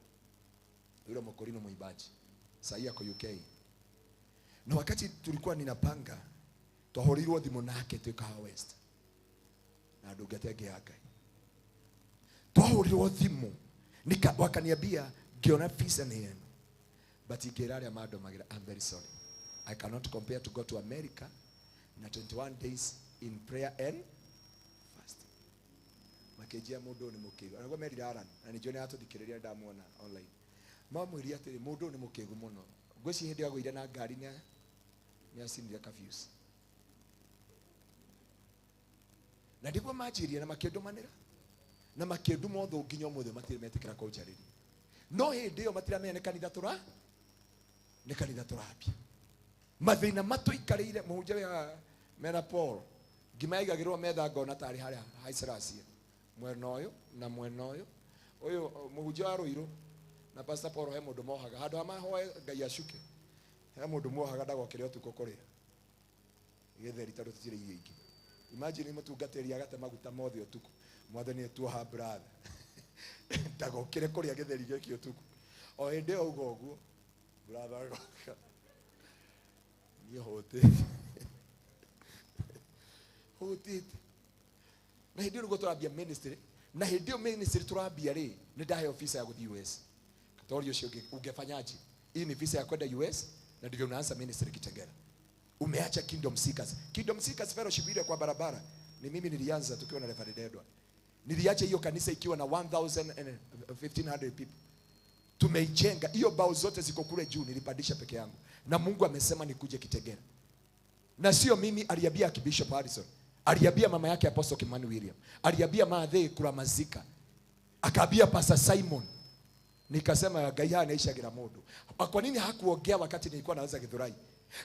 yule mokorino muibaji sasa yako UK na wakati tulikuwa ninapanga twahorirwo thimu nake tukaha West na ndugatege yake twahorirwo thimu wakaniambia ngiona visa ni yenu but ikiraria mado magira I'm very sorry I cannot compare to go to America na 21 days in prayer and fasting. Makejia mundu ni mukigu. Anagwa merira aran na ni jone atuthikireria ndamuona online. Mamwiri atiri mundu ni mukigu muno. Ngweci hindi agwire na ngari ni asindia confuse. Na ndipo majiria na makendu manira. Na makendu motho nginya umuthe matire metikira ko jariri. No hindi yo matira mene kanitha tura. Ni kanitha turapia. Mathina matuikarire muhunjia ya mena Paul gimaigagirwo metha ngona tari haria haiceracia mwena uyu na mwena uyu muhunjia wa Ruiru na Pastor Paul he mundu mohaga handu amahoe Ngai acuke he mundu mohaga ndagokire utuko kurira githeri taru tutire irio ingi imagine mutungateri agate maguta mothe utuko mwathani etuha brother ndagokire kuria githeri giki utuko o hindi ugo uguo brother yote hote na hindi rugo turabia ministry na hindi ministry turabia ri ni ndahe office ya guthi US katorio cio ungefanyaje hii ni visa ya kwenda US na ndivyo unaanza ministry Kitengela umeacha Kingdom Seekers fellowship ile kwa barabara ni mimi nilianza tukiwa na Reverend Edward niliacha hiyo kanisa ikiwa na 1500 people tumeijenga hiyo bao zote ziko kule juu nilipandisha peke yangu na Mungu amesema nikuje Kitengela na sio mimi aliambia Archbishop Harrison aliambia mama yake Apostle Kimani William aliambia maadhe kuramazika akaambia Pastor Simon nikasema Ngai anaishagira mundu kwa nini hakuongea wakati nilikuwa naanza Githurai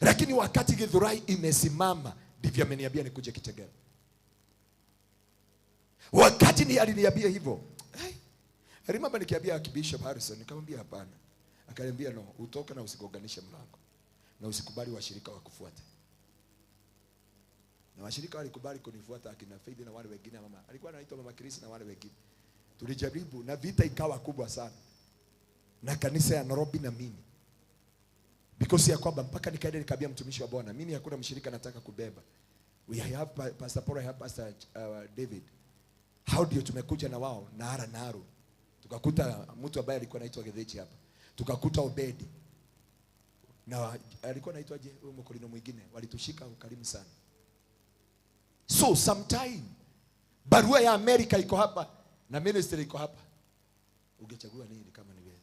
lakini wakati Githurai imesimama ndivyo ameniambia nikuje Kitengela wakati ni aliniambia hivyo remember nikiambia Archbishop Harrison nikamwambia hapana akaniambia no utoke na usigoganishe mlango na usikubali washirika wakufuate na washirika walikubali kunifuata akina Faith na wale wengine mama alikuwa anaitwa mama Chris na wale wengine tulijaribu na vita ikawa kubwa sana na kanisa ya Nairobi na mimi because ya kwamba mpaka nikaenda nikabia mtumishi wa Bwana mimi hakuna mshirika nataka kubeba we have Pastor Paul I have Pastor David how do you tumekuja na wao na Haranaro tukakuta mtu ambaye alikuwa anaitwa Gethechi hapa tukakuta Obedi na alikuwa anaitwa je mkolino mwingine walitushika ukarimu sana so sometime barua ya Amerika iko hapa na ministry iko hapa ungechagua nini kama ni wewe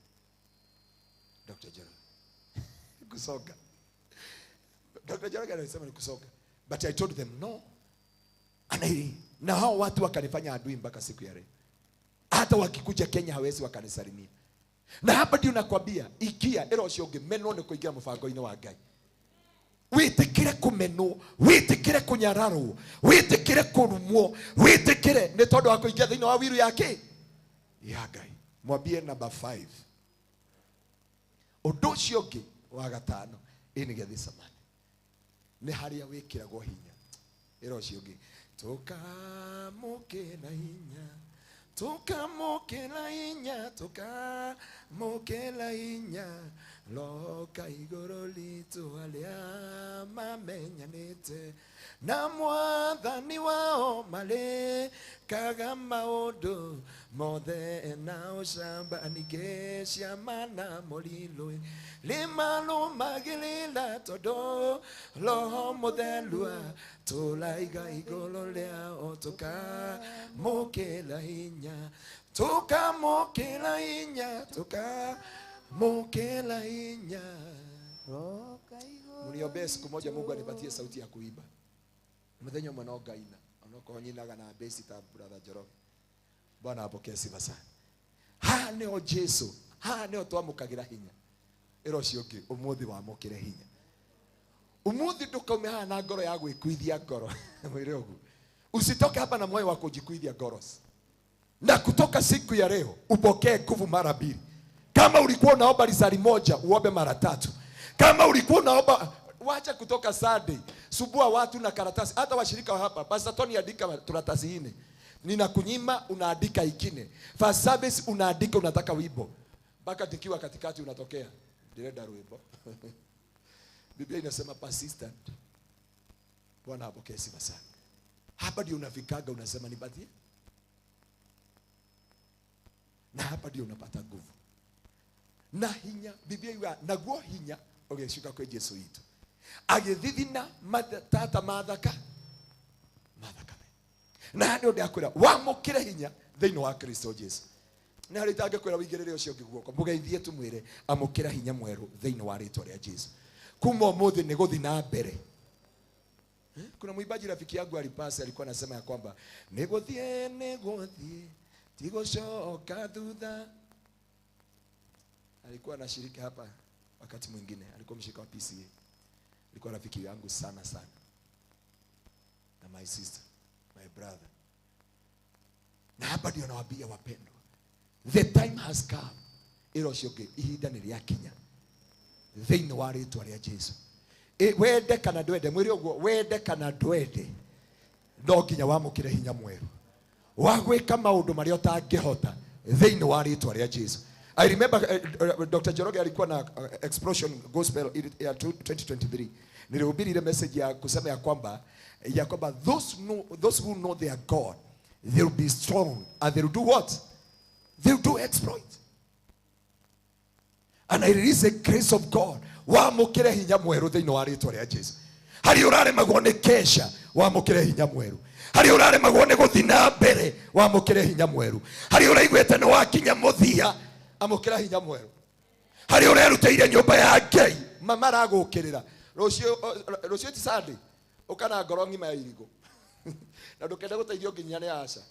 Dr. Njoroge kusoga Dr. Njoroge alisema ni kusoga but I told them no na hao watu wakanifanya adui mpaka siku ya leo hata wakikuja Kenya hawezi wakanisalimia na hapa ndio nakwambia ikia ero cio ngimeno ni kuingia mubango-ini wa Ngai witikire kumeno witikire kunyararo witikire kurumwo witikire ni tondu wa kuingia thiini wa wiru yake ya Ngai mwambie number 5 undu cio ngi wa gatano ini gethi samani ni haria wikiragwo hinya ero cio ngi tukamuke na hinya tukamokela inya Loka igoro litu alia mamenyanite na mwathani wao male kagama odo mothe na oshamba Kesha mana molilo limalo magilila todo lo modelua tolaiga igolo lea otoka mokela hinya toka mokela hinya toka mokela inya. Muniombee siku moja Mungu anipatie sauti ya kuimba. Mthenyo mnoga ina. Onoko nyinaga na besi ta brother Njoroge. Bwana apokee sifa sana. Ha neo Jesu. Ha neo twamukagira hinya. Ero cioki umuthi wa mokire hinya. Umuthi ndukaume haha na ngoro ya gwikuithia ngoro. Mwire ugu. Usitoke hapa na moyo wa kujikuithia ngoros. Na kutoka siku ya leo upokee nguvu mara mbili. Kama ulikuwa unaomba risali moja, uombe mara 3. Kama ulikuwa unaomba, wacha kutoka Sunday, subua watu na karatasi. Hata washirika wa hapa, Pastor Tony andika karatasi 4. Ninakunyima unaandika ingine. First service unaandika unataka wimbo. Baka tikiwa katikati unatokea. Direda wimbo. Biblia inasema persistent. Bwana apokee sifa sana. Hapa ndio unafikaga unasema nipatie. Na hapa ndio unapata nguvu. Na hinya Biblia iwa naguo hinya ogeshuka kwa Yesu itu agithithina matata mathaka na ndio ndakwira wamukire hinya thiini wa Kristo Yesu na ritange kwira wigirire ucio ngiguoko mugeithie tumwire amukira hinya mweru thiini wa ritwa ria Yesu kuma umuthi ni guthi na mbere. Kuna mwimbaji rafiki yangu alipasa alikuwa anasema ya kwamba negothie tigoshoka thutha. Alikuwa anashiriki hapa wakati mwingine, alikuwa mshirika wa PCA. Alikuwa rafiki yangu sana sana. Na my sister, my brother. Na hapa ndio nawaambia wapendwa. The time has come. Ero cioke ihinda ni ria kinya. Thiini wa ritwa ria Jesu. Wende kana ndwende, mwiri uguo wende kana ndwende. No nginya wamukire hinya mweru. Wagwika maundu maria utangihota thiini wa ritwa ria Jesu. I remember Dr. Njoroge alikuwa na Explosion Gospel ya 2023. Nilihubiri ile message ya kusema ya kwamba those who know their God, they will be strong and they will do what? They will do exploit. And I release the grace of God. Wamukire hinya mweru thiini wa ritwa ria Jesu. Hari urare magone Kesha wamukire hinya mweru. Hari urare magone guthi na mbere wamukire hinya mweru. Hari uraigwete no wakinya muthia amukira hinya mweru. Hari ureruteire nyumba ya Ngai mamara gukirira rucio ti Sunday ukana ngoro ngima ya irigo na ndukende guteithio nginya ni aca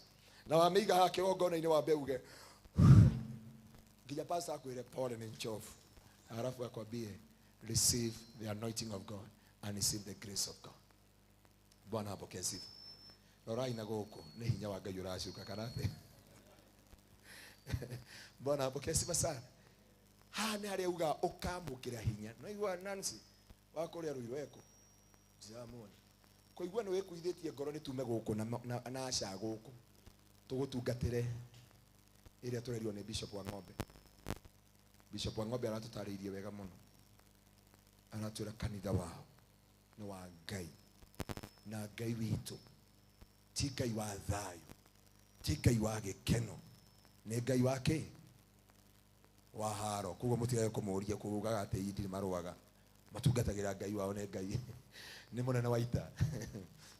na wamiga ha kirongona-ini wa mbeuge nginya pastor akwire pole ni nchofu halafu akwambie receive the anointing of God and receive the grace of God. Bwana apokee sifa. Rorai na goko ni hinya wa Ngai uracuka kanate. Bwana apokee sifa sana. Hane hari uga ukamukira hinya. No igwa Nancy wakoria ruirweko. Jamoni. Ko igwa no wekuithitie ngoro ni tume guku na aca guku. Tugutungatire iria turerio ni Bishop wa Ng'ombe. Bishop wa Ng'ombe aratutariirie wega muno. Aratwira kanitha wao ni wa Ngai. Na Ngai witu ti Ngai wa thayu. Ti Ngai wa gikeno. Ni Ngai wake wa haro. Kugo mutigaye kumuria kugaga ate indi maruaga matungatagira Ngai wao ni Ngai ni munene wa ita.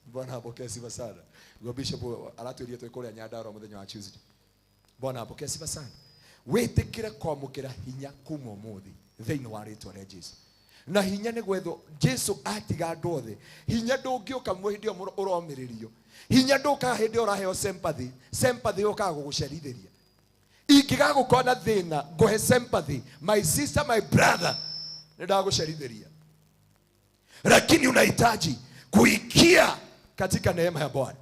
Bwana apokee sifa sana. Go Bishop aratwirie twikuria Nyandaro muthenya wa Tuesday. Bwana apokee sifa sana. Witikire kwamukira hinya kuma umuthi thiini wa ritwa ria Jesu. Na hinya ni gwetho Jesu atiga andu othe. Hinya ndungiuka mwindi uromiririo. Hinya nduka hindi uraheo sympathy. Sympathy ukaga gugucerithiria. Ingiga gukona thina nguhe sympathy. My sister, my brother, ndagucerithiria. Lakini unahitaji kuikia katika neema ya Bwana.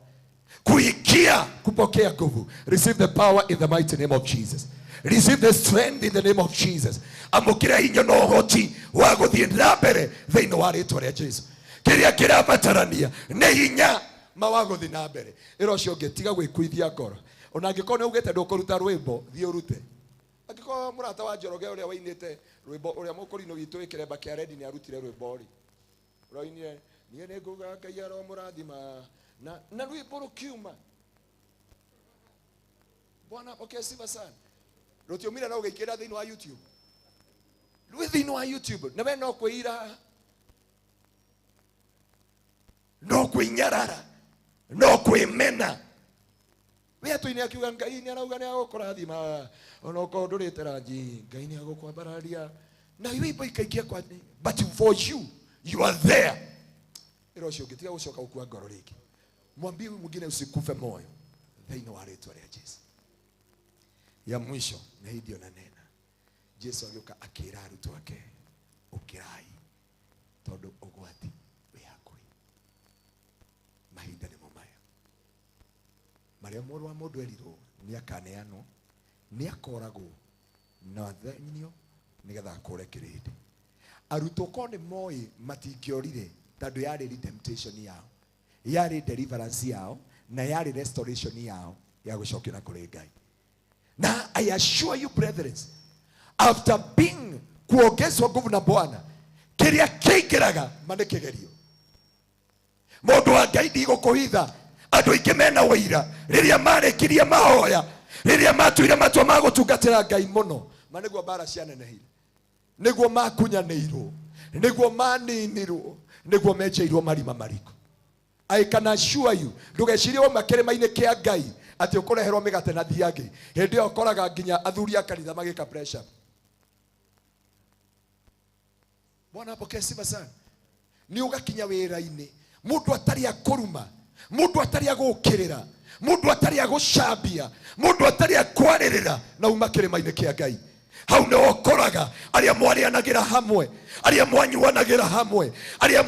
Kuikia kupokea nguvu. Receive the power in the mighty name of Jesus. Receive the strength in the name of Jesus. Amukira hinya no hoti wa guthie na mbere thiini wa ritwa ria Jesu. Kiria kirabatarania ni hinya mawaguthi na mbere. Iro cio ngetiga gwikuithia ngoro. Ona ngikona ugete ndukuruta rwimbo thi urute. Akiko murata wa Njoroge uria wainite rwimbo uria mukurino witu ikiremba kia rendi ni arutire rwimbo ri. Urainire nie ne nguga Ngai aro murathima na rwimbo rukiuma. Bwana pokea sifa sana. Rutiumira no gikira thiini wa YouTube. Rwi thiini wa YouTube na we no kwira. No kwinyarara. No kwimena. We tu ini akiuga Ngai ni arauga ni agukurathima. Ono ko ndurite rangi Ngai ni agukwambararia. Na rwimbo ikaikia kwa ni. But for you are there. Iro cio ngitiga gucoka gukua ngoro ringi. Mwambie mwingine usikufe moyo. Thiini wa ritwa ria Jesu. Ya mwisho na hii ndio nanena. Jesu agioka akira arutwo ake ukirai tondu ugwati wi hakuri. Mahinda ni mumaya. Maria muru wa mundu erirwo ni akaneano ni akoragwo na thenio nigetha akore kirindi. Arutwo ko ni moi matingiorire tondu yari temptation yao, yari deliverance yao na yari restoration yao ya gucokera kuri Ngai. Now I assure you brethren, after being kuongezwa nguvu na Bwana, kiria kiingiraga mane kigerio. Mundu wa Ngai ndigukuhitha andu aingi mena wira riria marekirie mahoya, riria matuire matua magutungatira Ngai muno, maniguo bara cianenehire, niguo makunyanirwo, niguo maninirwo, niguo mecheirwo marima mariko. I can assure you, ndugecirie wa makirima-ini kia Ngai ati ukureherwo migate na thiangi. Hindi yo koraga nginya athuri a kanitha magika pressure. Bwana apokee sifa sana. Ni ugakinya wira-ini, mundu atari akuruma, mundu atari agukirira, mundu atari agucambia, mundu atari akwaririra na uma kirima-ini kia Ngai. Hau no koraga aria mwarianagira hamwe, aria mwanyuanagira hamwe, aria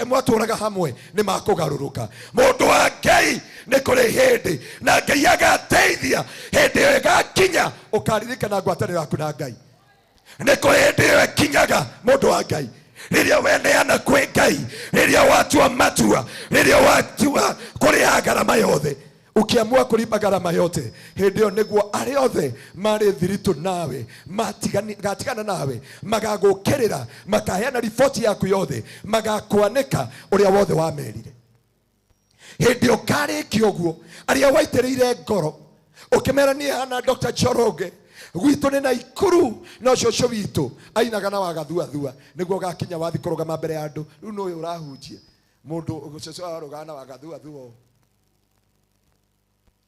mwaturaga hamwe ni makugaruruka. Mundu wa Ngai ni kuri hindi na Ngai agateithia hindi yo igakinya ukaririkana ngwataniro yaku na Ngai. Ni kuri hindi yo ikinyaga mundu wa Ngai riria weneana kwi Ngai, riria watua matua, riria watua kuria garama yothe. Ukiamua kulipa gharama yote, ndio niguo ari othe mari thiritu nawe gatigana nawe magagukerera, makaheana ripoti yaku yothe, magakwanika uria wothe wamerire. Ndio kari kioguo aria waiterire ngoro ukimera ni hana Dr. Njoroge gwitu ni na ikuru no coco witu ainaga na wagathuathua niguo gakinya wathi kurugama mbere ya andu. Riu no uyu urahunjia mundu coco arugana wagathuathua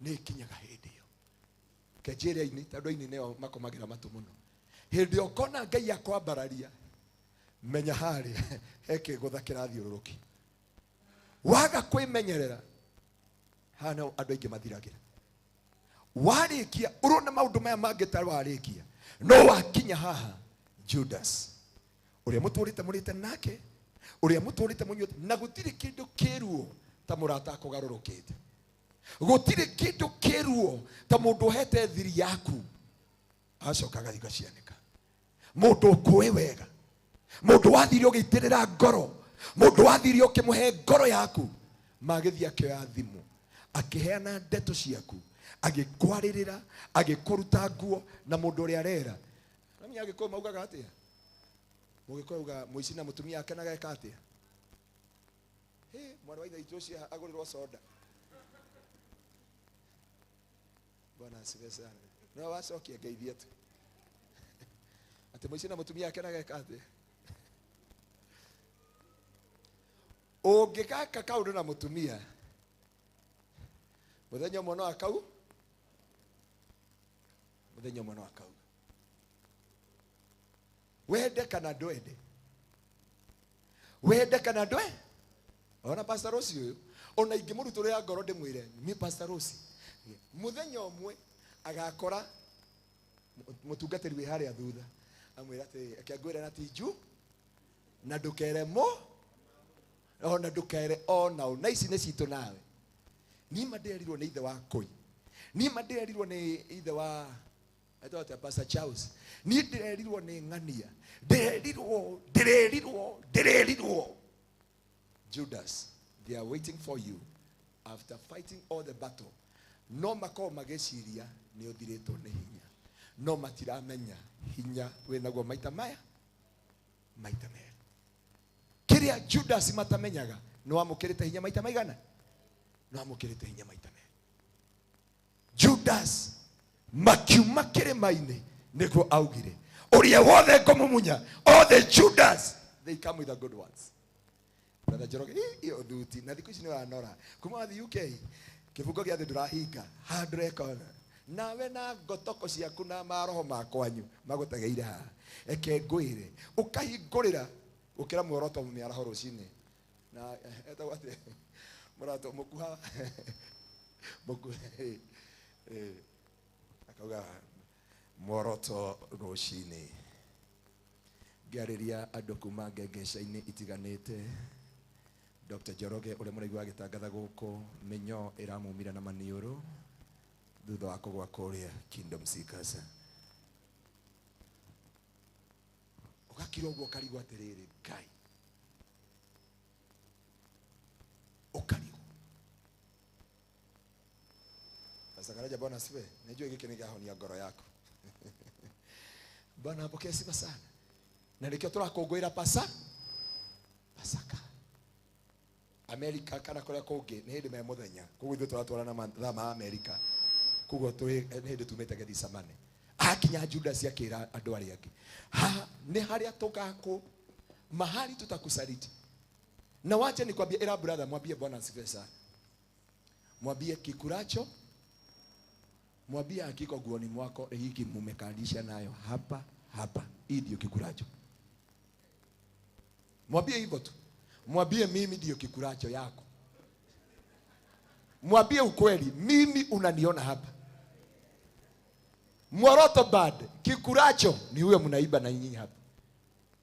ni kinyaga hindi yo kejeria-ini tondu ini neo makomagira matu muno. Hindi yo kona Ngai akwambararia menya hari heke guthakira thiururuki. Waga kwimenyerera hana andu aingi mathiragira. Warikia urona maundu maya mangitari warikia no wakinya haha Judas uria muturite nake, uria muturite munyuite na gutiri kindu kiruo ta murata akugarurukite. Gutire kindu kiruo ta mundu hete thiri yaku acokaga igacianika. Mundu kuwe wega, mundu wathiri ugiitirira ngoro, mundu wathiri ukimuhe ngoro yaku, magithia kioya thimu akiheana ndeto ciaku, agikwaririra, agikuruta nguo na mundu uria arera. Nami agikoma maugaga atia? Mugikoga muici na mutumia ake nageka atia? Mwana wa ithe cia agurirwo soda. Bwana asifiwe sana. No wacokia ngeithia tu. Ati muici na mutumia ake nageka atia? Ungikaka kaundu na mutumia muthenya mwana akau, muthenya mwana akau, wende kana ndwende, wende kana ndwe. Ona Pastor Rosi uyu ona ingimuruturia ngoro ndimwire mi Pastor Rosi muthenya umwe agakora mutungatiri wi haria thutha amwira ati akiangwira na tiju na ndukere mo ona ndukere ona na ici ni citu nawe. Ni maderirwo ni ithe wa koi, ni maderirwo ni ithe wa atota Pastor Charles, ni derirwo ni ngania, derirwo Judas. They are waiting for you after fighting all the battle. No mako mageciria ni uthiritwo ni hinya, no matiramenya hinya wenaguo maita maya maita mera. Kiria Judas matamenyaga no amukirite hinya maita maigana, no amukirite hinya maita mera. Judas makiuma kirima-ini niguo augire uria wothe ngomumunya, all the Judas they come with the good ones. Brother Njoroge iyo duty na thiku ici ni wanora kuma wathi UK kifungo gia thi ndurahinga handreka nawe na ngotoko ciaku na maroho makwanyu magutageire ha eke ngwire ukahingurira ukira muoroto miaraho rucini na eta wate murato mukuha muku akauga muoroto rucini ngariria andu kuma ngengesha-ini itiganite. Dr. Njoroge ule muraigua agitangatha guku minyo iramumira na maniuru thutha wa kugwa kuria Kingdom Seekers. Ukakira uguo karigwa atiriri Ngai ukarigo asakaraja Bwana siwe najua hiki ni gahonia ngoro yako. Bwana apokee sifa sana. Na nikio turakungwira Pasaka America kana kuria kungi ni hindi me muthenya kuguo ithu turatwarana mathaa ma America kuguo turi hindi tumite Gethsemane. Akinya Judas akira andu aria angi ha ni haria tukako mahali tutakusaliti. Na wacha nikwambie era brother, mwambie Bwana asifiwe sana. Mwambie kikuracho, mwambie hakiko guoni mwako hiki mumekalisha nayo hapa hii ndio kikuracho. Mwambie hivyo tu. Mwambie mimi ndio kikuracho yako. Mwambie ukweli, mimi unaniona hapa. Muoroto bad, kikuracho ni huyo mnaiba na nyinyi hapa.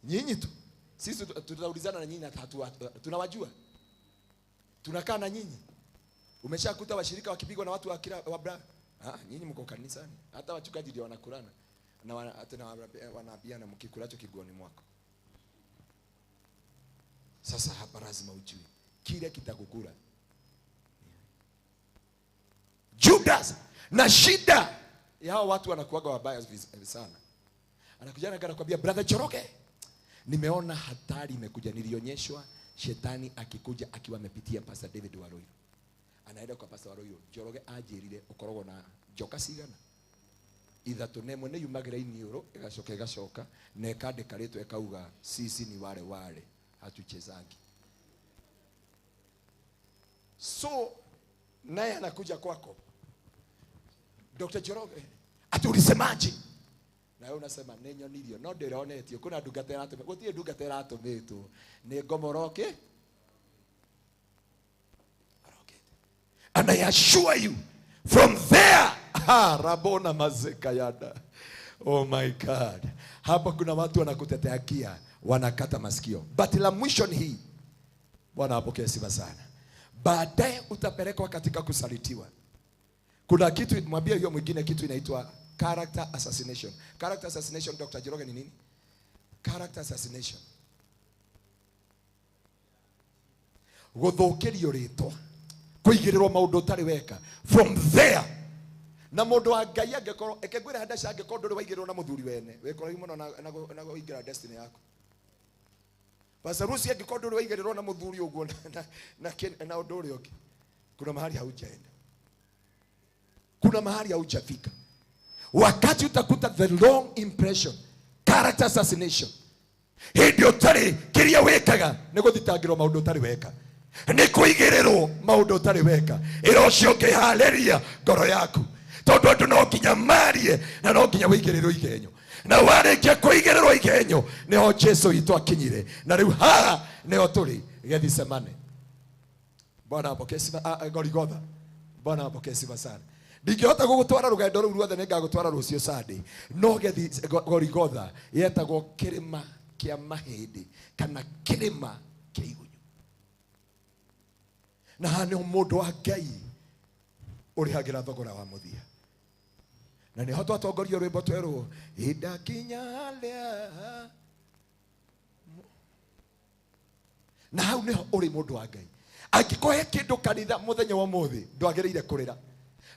Nyinyi tu. Sisi tutaulizana na nyinyi tunawajua. Tunakaa na nyinyi. Umeshakuta washirika wakipigwa na watu wa kila wabra. Nyinyi mko kanisani. Hata wachungaji ndio wanakurana. Na wanaambiana mkikuracho kiguoni mwako. Sasa hapa lazima ujue kile kitakukula. Judas na shida ya hao watu wanakuaga wabaya sana. Anakuja anakuambia brother Njoroge, nimeona hatari imekuja, nilionyeshwa shetani akikuja akiwa amepitia Pastor David Waroyo. Anaenda kwa Pastor Waroyo, Njoroge ajirire ukorogo na joka cigana. Ithatu nemwe ne yumagira iniuro igacoka nekandika ritwe ekauga sisi ni wale hatuchezagi. So naye anakuja kwako Dr. Njoroge, ati ulisemaje? Na wewe unasema nenyo nilio no ndironetio kuna ndugatera atume gutie ndugatera atumetu ni ngomoroke. And I assure you from there rabona mazeka yada. Oh my God. Hapa kuna watu wanakuteteakia, wanakata masikio. But la mwisho ni hii. Bwana apokee sifa sana. Baadaye utapelekwa katika kusalitiwa. Kuna kitu mwambie hiyo mwingine kitu inaitwa character assassination. Character assassination, Dr. Njoroge, ni nini? Character assassination. Guthukirio ritwa, kuigirirwo maundu utari weka. From there na mundu wa Ngai angekoro ekegwira hadasha angekoro nduri waigirwo na muthuri wene wekoro muno na kuingira destiny yako. Pastor Rusi angekoro nduri waigirwo na muthuri uguo na undu uri ungi, kuna mahali haujaenda, kuna mahali haujafika. Wakati utakuta the wrong impression, character assassination, hindi utari kiria wekaga ni guthitangirwo maundu utari weka, ni kuigirirwo maundu utari weka. Irocio ngihaleria ngoro yaku tondu andu no nginya marie na no nginya wigirirwo igenyo, na warikia kuigirirwo igenyo niho Jesu witu akinyire, na riu haha niho turi Gethsemane. Bwana apokee sifa. Golgotha. Bwana apokee sifa sana. Ndingihota gugutwara rugendo ru ruothe ningagutwara rucio Sunday, no Golgotha yetagwo kirima kia mahindi kana kirima kia igunyu. Na hano mundu wa Ngai urihagira thogora wa muthia. Na ni hoto atongoria rwimbo twerwo idakinyalia. Na hau niho uri mundu wa Ngai. Angikohe kindu kanitha muthenya wa muthi ndwagiriire kurira,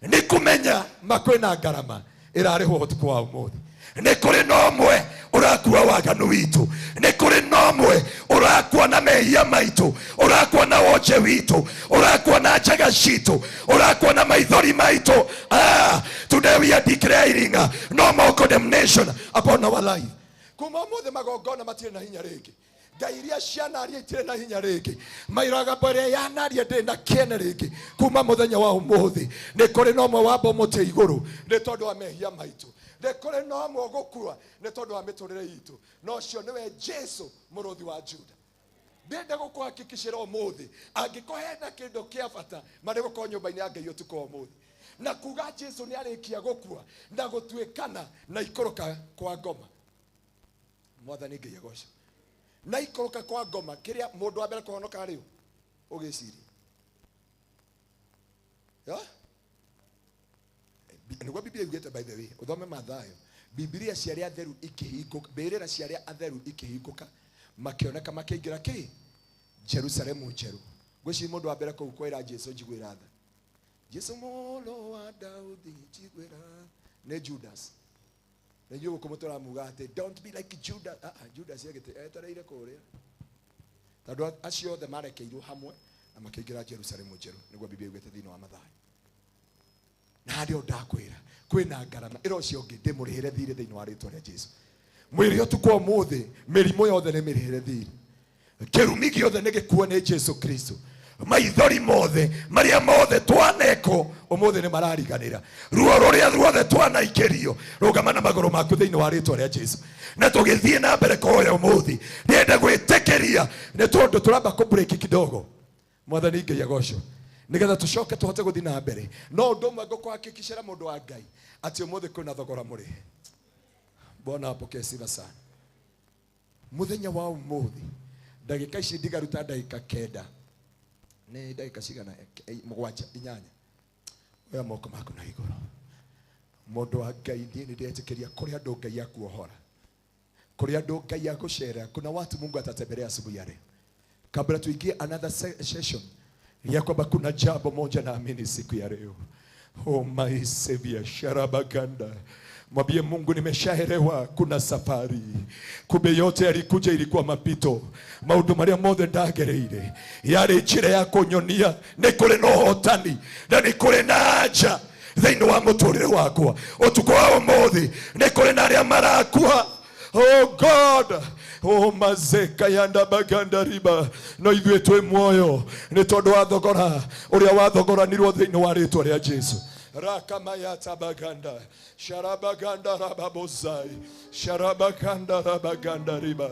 ni kumenya makwena ngarama irareho utuko wa umuthi. Nĩ kũrĩ na ũmwe ũrakua waganu witũ, nĩ kũrĩ na ũmwe ũrakua na mehia maitũ, ũrakua na wonje witũ, ũrakua na njaga citũ, ũrakua na maithori maitũ. Today we are declaring no more condemnation upon our life. Kuma ũmũthĩ magongona matirĩ na hinya rĩngĩ. Ngai iria cianaria itirĩ na hinya rĩngĩ. Mairaga mbere yanaria ndĩ na kĩene rĩngĩ. Kuma mũthenya wa ũmũthĩ nĩ kũrĩ na ũmwe wamba mũtĩ igũrũ nĩ tondũ wa mehia maitũ. Nĩ kũrĩ na ũmwe gũkua nĩ tondũ wa mĩtũrĩre itũ. No ũcio nĩwe Jesu mũrũthi wa Juda. Ndenda gũkũhakikishĩra ũmũthĩ angĩkorwo na kĩndũ kĩa bata marĩ gũkorwo nyũmba-inĩ ya Ngai ũtukũ wa ũmũthĩ. Na kuga Jesu nĩ arĩkia gũkua na gũtuĩkana na ikũrũka kwa ngoma. Mwathani Ngai agocwo. Na ikũrũka kwa ngoma kĩrĩa mũndũ wa mbere kũhonoka rĩu ũgĩciria. Nĩguo Biblia yugĩte, by the way, ũthome Mathayo, Biblia cia arĩa atheru ikĩhingũka, mbĩrĩra cia arĩa atheru ikĩhingũka, makĩoneka makĩingĩra kĩ Jerusalemu njerũ. Gwĩciria mũndũ wa mbere kũu kwĩra Jesu njiguĩra tha. Jesu mũrũ wa Daudi njiguĩra nĩ Judas. Na yeye ũkũmũtwara muga atĩ don't be like Judas. Judas etereire kũrĩa. Tondũ acio othe marekeirwo hamwe na makĩingĩra Jerusalemu njerũ. Nĩguo Biblia yugĩte thĩinĩ wa Mathayo. Na ndio ndakwĩra kwĩna ngarama ĩro cio ngĩ ndĩmũrĩhĩre thirĩ thĩinĩ wa rĩtwa rĩa Jesu. Mwĩrĩ ũtukũ ũmũthĩ mĩrimũ yothe nĩ mĩrĩhĩre thirĩ. Kĩrumi gĩothe nĩ gĩkuo nĩ Jesu Kristo. Maithori mothe maria mothe twaneko ũmũthĩ nĩ marariganĩra. Ruo rũrĩa ruothe twanaikĩrio rũgama na magũrũ maku thĩinĩ wa rĩtwa rĩa Jesu. Na tũgĩthiĩ na mbere kũhoya ũmũthĩ nĩenda gwĩtĩkĩria nĩ tondũ tũramba kũbreaki kidogo. Mwathani Ngai agocwo. Nigetha tucoke tuhote guthi na mbere. No ũndũ ũmwe ngũkũhakikishĩra mũndũ wa Ngai atĩ ũmũthĩ kwĩna thogora mũrĩhe. Bwana apokee sifa sana. Mũthenya wa ũmũthĩ ndagĩka ici ndigaruta ndagĩka 9. Nĩ ndagĩka cigana 7 8. Oya moko maku na igũrũ. Mũndũ wa Ngai ndiye ndĩretĩkĩria kũrĩa andũ Ngai akuohora. Kũrĩa andũ Ngai agũcera. Kuna watu Mungu atatembelea asubuhi ya leo. Kabla tuingie another session ya kwamba kuna jambo moja naamini siku ya leo. Oh my Savior, Sharabaganda. Mwambie Mungu nimeshaelewa kuna safari. Kumbe yote yalikuja ilikuwa mapito. Maundu maria mothe ndagereire. Yari njĩra ya kũnyonia nĩ kũrĩ na ũhotani na nĩ kũrĩ na anja thĩinĩ wa mũtũrĩre wakwa. Ũtukũ wa ũmũthĩ nĩ kũrĩ na arĩa marakua. Oh God. Oh mazeka yanda baganda riba. No ithuĩ twĩ muoyo nĩ tondũ wa thogora ũrĩa wathogoranirwo thĩinĩ wa rĩtwa rĩa Jesu. Rakamayata baganda sharabaganda rababozai sharabaganda rabaganda riba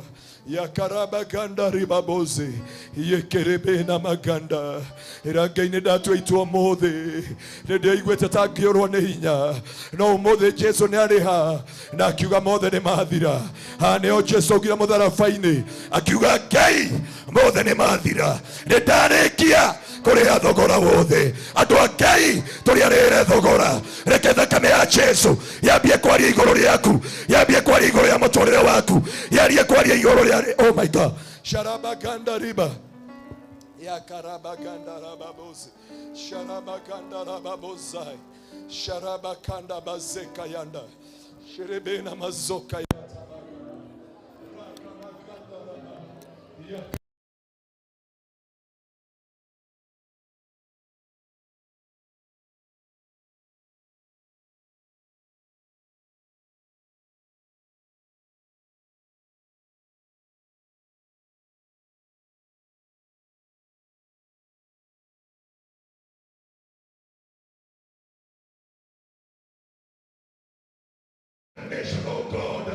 yakarabaganda riba boze yekerebe na maganda irangaine datu itwa mothe ndio igwete tangiorwo nĩ hinya no mothe Jesu nĩ arĩ ha na akiuga mothe nĩ mathira nĩo Jesu ogira mũtharabainĩ akiuga Ngai mothe nĩ mathira nĩ ndarĩkia kũrĩa thogora wothe andũ a Ngai tũrĩarĩre thogora reke thakame ya Jesu yambie kwaria igũrũ rĩaku yambie kwaria igũrũ ya mũtũrĩre waku yarie kwaria igũrũ rĩa oh my God sharabaganda riba ya karabaganda rababozi sharabaganda rababozai sharabakanda bazeka yanda sherebena mazoka ya Oh God,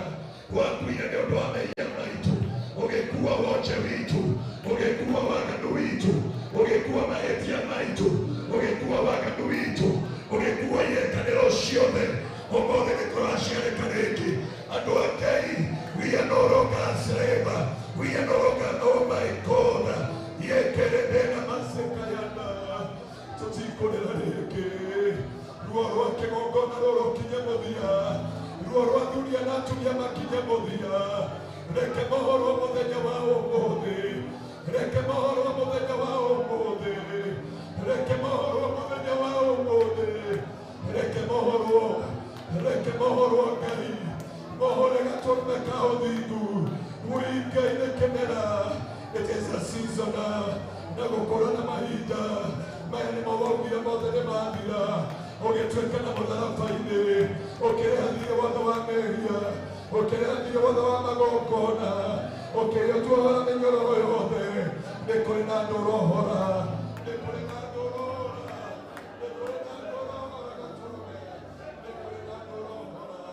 wakuya ndio ndo ameyama itu. Ungekuwa wote witu, ungekuwa waganu witu, ungekuwa maheti ya maitu, ungekuwa waganu witu, ungekuwa yekanero ciothe. Omothe ni kurashia kaneki. Andu a Ngai, we are no longer slave. We are no longer, oh my God. Yekerebe na maseka yana. Tutikorera reke. Ruo rwa kĩgongona rũrũ kinye mũthia. Ruo rwa dunia na atumia makinye mũthia. Reke mohoro mũthenya wa ũmũthĩ. Reke mohoro mũthenya wa ũmũthĩ. Reke mohoro mũthenya wa ũmũthĩ. Reke mohoro. Reke mohoro. It is a season never corona mahinda many more we about the Mandila. Okay, Twekana Faide, okay, and the other one area, okay, and the other one Magokona, okay, you two are in your oil, the Corinado Rohora, the Corinado Rohora, the Corinado Rohora, the Corinado Rohora,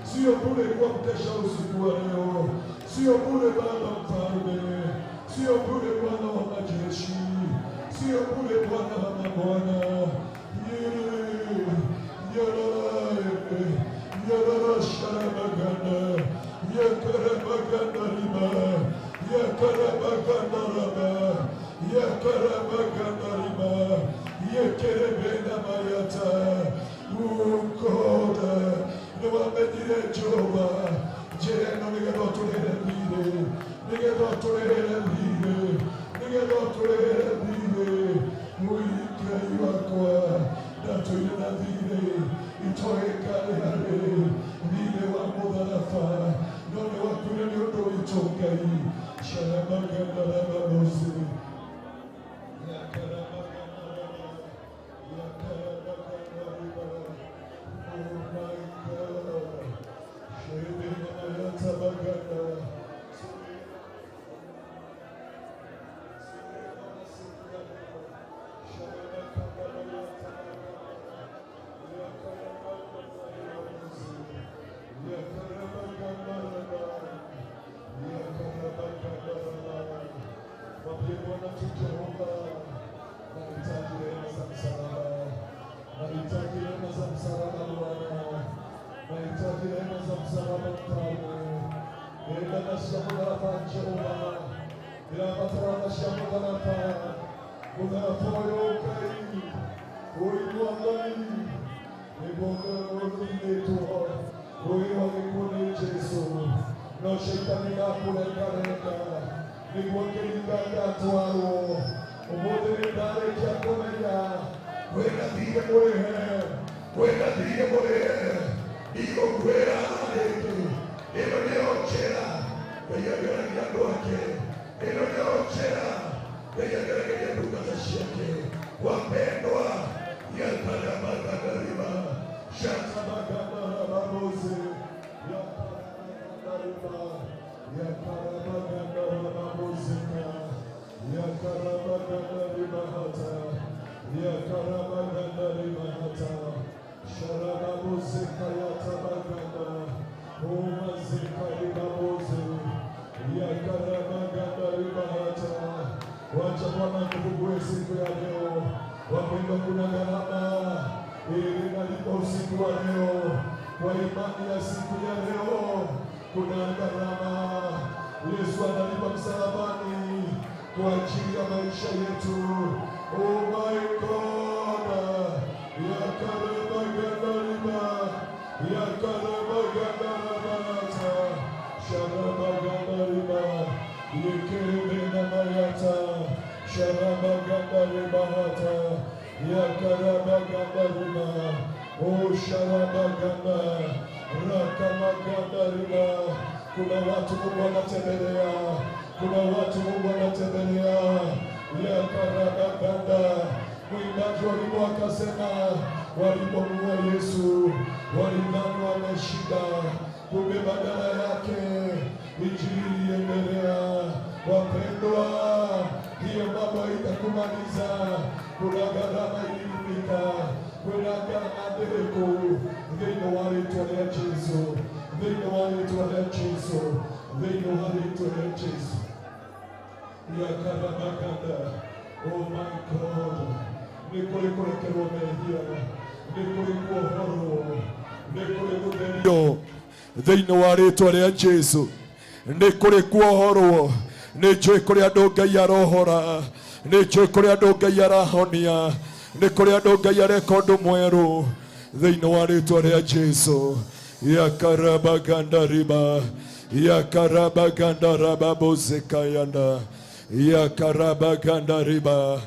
Sio bure kwa mkesha usiku wa leo, sio bure Bwana Mfalme, sio bure Bwana wa majeshi, sio bure Bwana wa mabwana. Wapendwa, hiyo mambo itakumaliza. Kuna gharama ilifika, Adereko, they know how to let Jesus. They know how to let Jesus. They know how to let Jesus. Yakarabakanda. Oh my God. Nikole keromehia. Nikole kuhoro. Nikole kudenyo. They know how to let Jesus. Nikole kuhoro. Nĩnjũĩ kũrĩa andũ Ngai arohora, nĩnjũĩ kũrĩa andũ Ngai arahonia, nĩ kũrĩa andũ Ngai areka ũndũ mwerũ thĩinĩ wa rĩĩtwa rĩa Jesũ. Yakarabaganda riba, yakarabaganda rababozekayanda, yakarabaganda riba.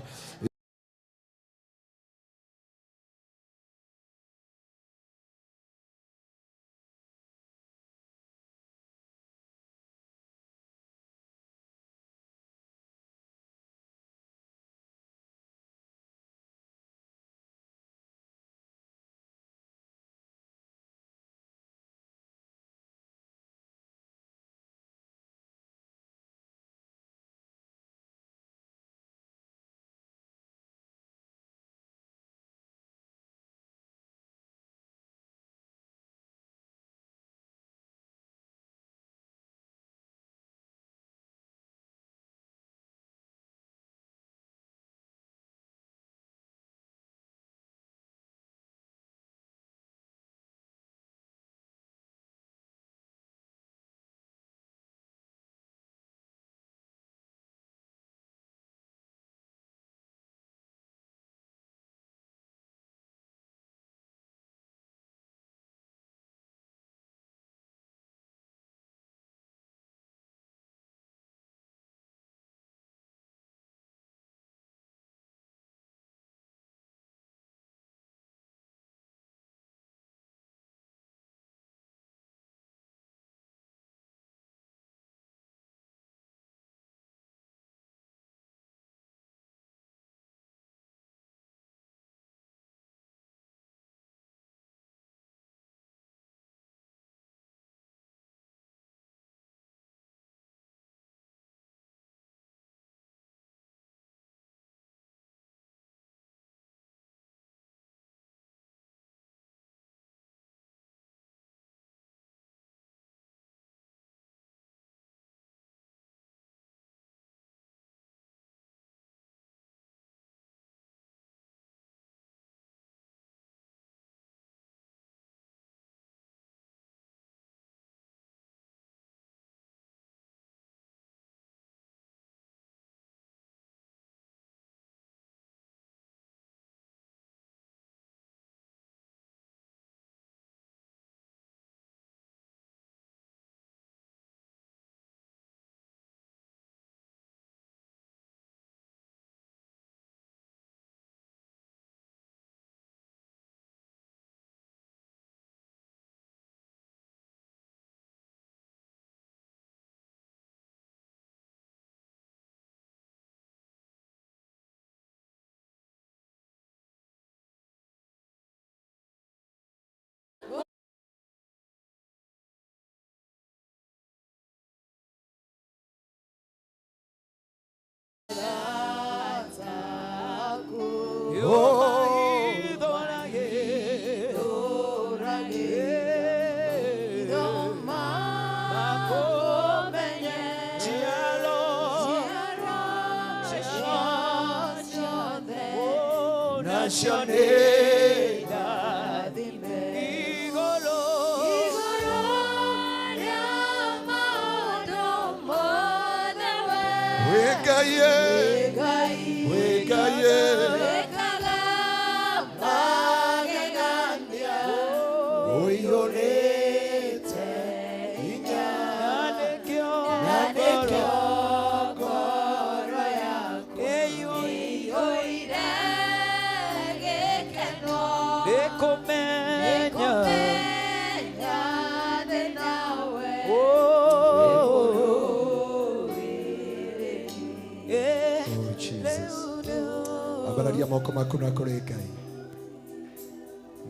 Abararia moko maku na kũrĩ Ngai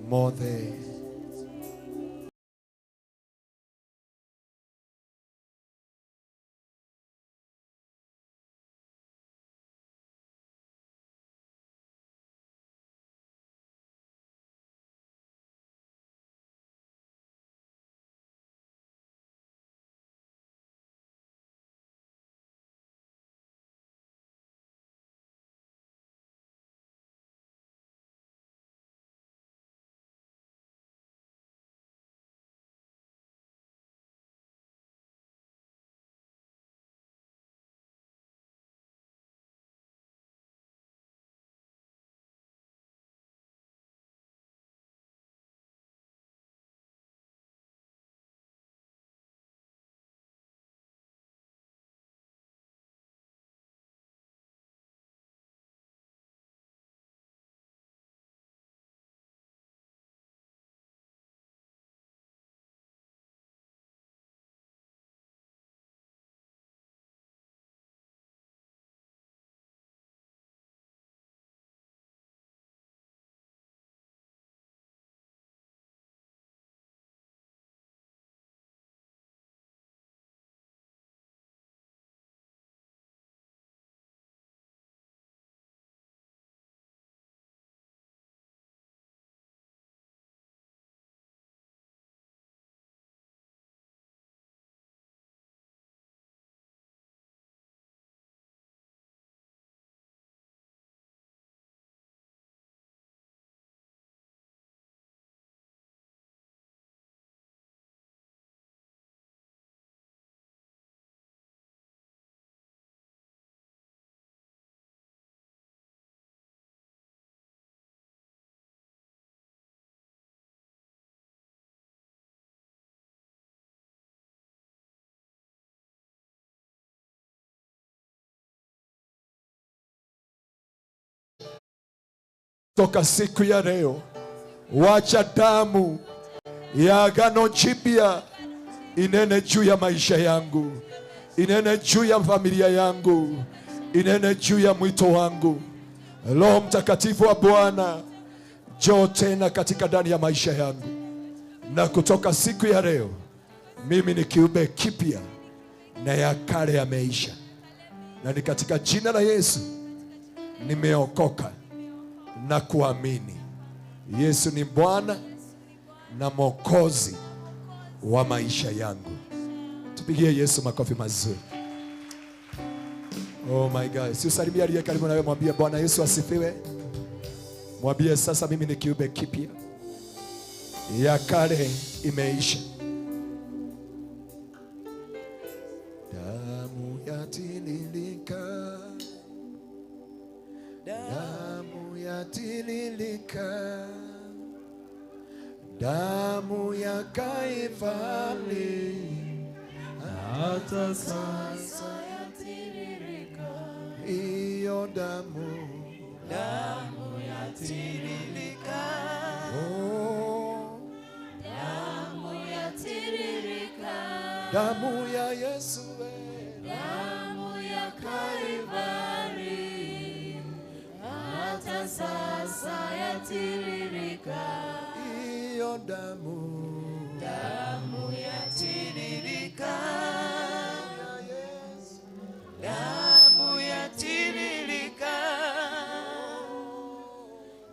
mothe toka siku ya leo, wacha damu ya agano jipya inene juu ya maisha yangu, inene juu ya familia yangu, inene juu ya mwito wangu. Roho Mtakatifu wa Bwana, njoo tena katika ndani ya maisha yangu, na kutoka siku ya leo mimi ni kiumbe kipya na ya kale yameisha, na ni katika jina la Yesu nimeokoka na kuamini Yesu ni Bwana na Mwokozi wa maisha yangu. Tupigie Yesu makofi mazuri. Oh my God. Si usalimia aliye karibu na wewe, mwambie Bwana Yesu asifiwe. Mwambie sasa mimi ni kiumbe kipya, ya kale imeisha. Damu yatililika, damu yatililika, damu ya Kalvari, hata sasa yatiririka. Iyo damu, damu yatiririka, oh, damu yatiririka, damu ya Yesu, damu ya Kalvari, hata sasa yatiririka. Iyo damu, damu yatiririka, damu yatiririka,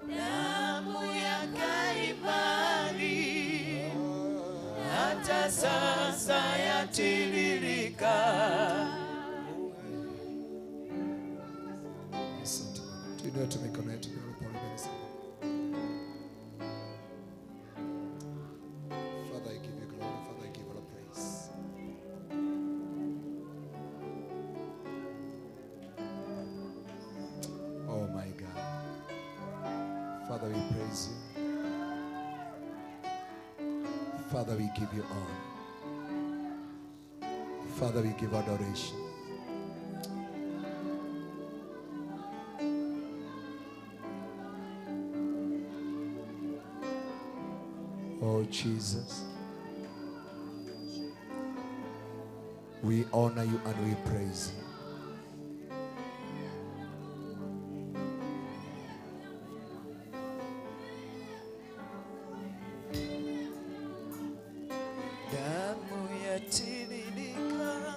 damu ya Kalvari, hata sasa yatiririka. Tuinue tu mikono yetu kwa upole mbele sana. Father, I give you glory. Father, I give you all praise. Oh my God. Father, we praise you. Father, we give you honor. Father, we give adoration. Oh Jesus, we honor you and we praise you.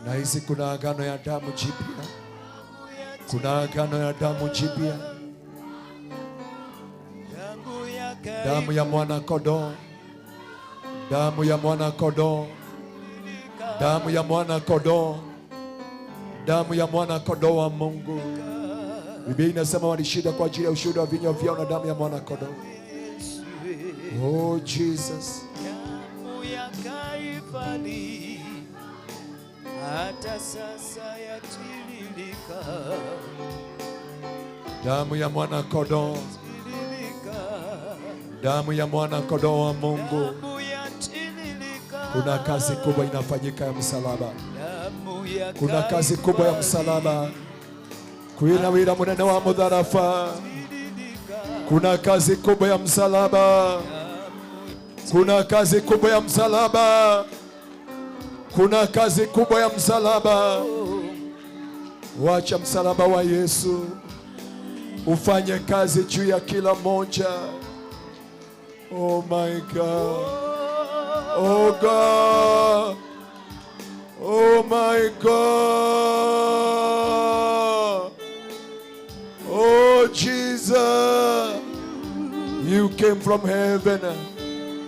Na hizi kuna agano ya damu jipya, kuna agano ya damu jipya, damu ya mwana kondoo, damu ya mwana kondoo, damu ya mwana kondoo, damu ya mwana kondoo wa Mungu. Biblia inasema walishinda kwa ajili ya ushuhuda wa vinywa vyao na damu ya mwana kondoo. Oh Jesus, damu ya Kalvari, hata sasa yatiririka, damu ya mwana kondoo, damu ya mwana kondoo wa Mungu. Kuna kazi kubwa inafanyika ya msalaba, kuna kazi kubwa ya msalaba. Kuina wira munene wa mudharafa, kuna kazi kubwa ya msalaba, kuna kazi kubwa ya msalaba, kuna kazi kubwa ya msalaba. Wacha msalaba wa Yesu ufanye kazi juu ya kila mmoja. Oh my God, oh God, oh my God, oh Jesus, you came from heaven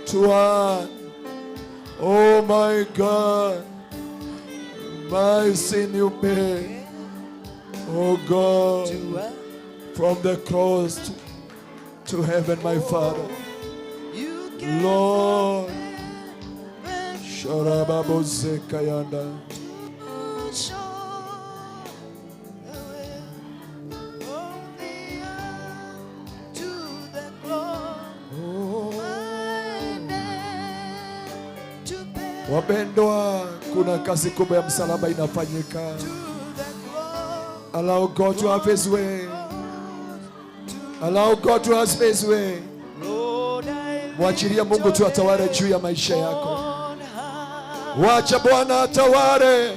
to earth. Oh my God, my sin you paid. Oh God, from the cross to heaven, my Father. Lord, Sharababose Kayanda. Wapendwa, kuna kazi kubwa ya msalaba inafanyika. Allow God to have his way. Allow God to have His way. Mwachilia Mungu tu atawale juu ya maisha yako. Wacha Bwana atawale.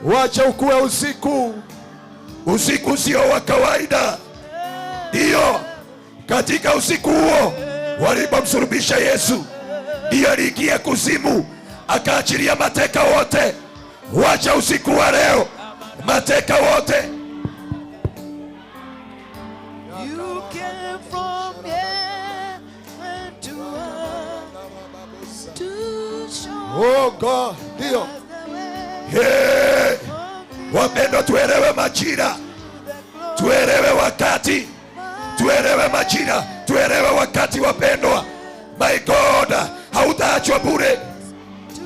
Wacha ukuwe usiku. Usiku sio wa kawaida. Ndio, katika usiku huo walipomsulubisha Yesu, ndio aliingia kuzimu, akaachilia mateka wote. Wacha usiku wa leo mateka wote. You came from heaven to earth to show. Oh God, ndio. Hey, wapendwa, tuelewe majira, tuelewe wakati, tuelewe majira, tuelewe wakati wapendwa. My God, hautaachwa bure.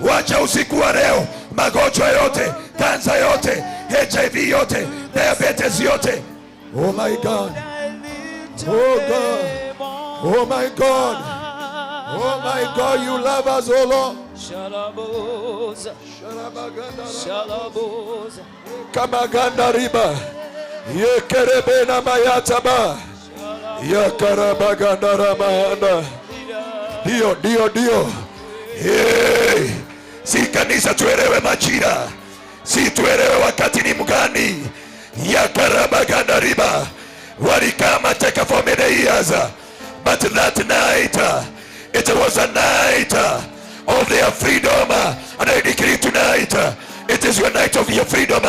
Wacha usiku wa leo magonjwa yote, kansa yote, HIV yote, diabetes yote. Oh my God, oh God, oh my God, oh my God, you love us, oh Lord. Shalaboza, shalaboza, Kamaganda riba, yekerebe na mayataba, yakarabaganda ramahanda. Dio. Hey, si kanisa tuelewe majira, si tuelewe wakati ni mgani. Yakarabaganda riba, walikaa mateka for many years, but that night, it was a night of their freedom, and I decree tonight, it is your night of your freedom,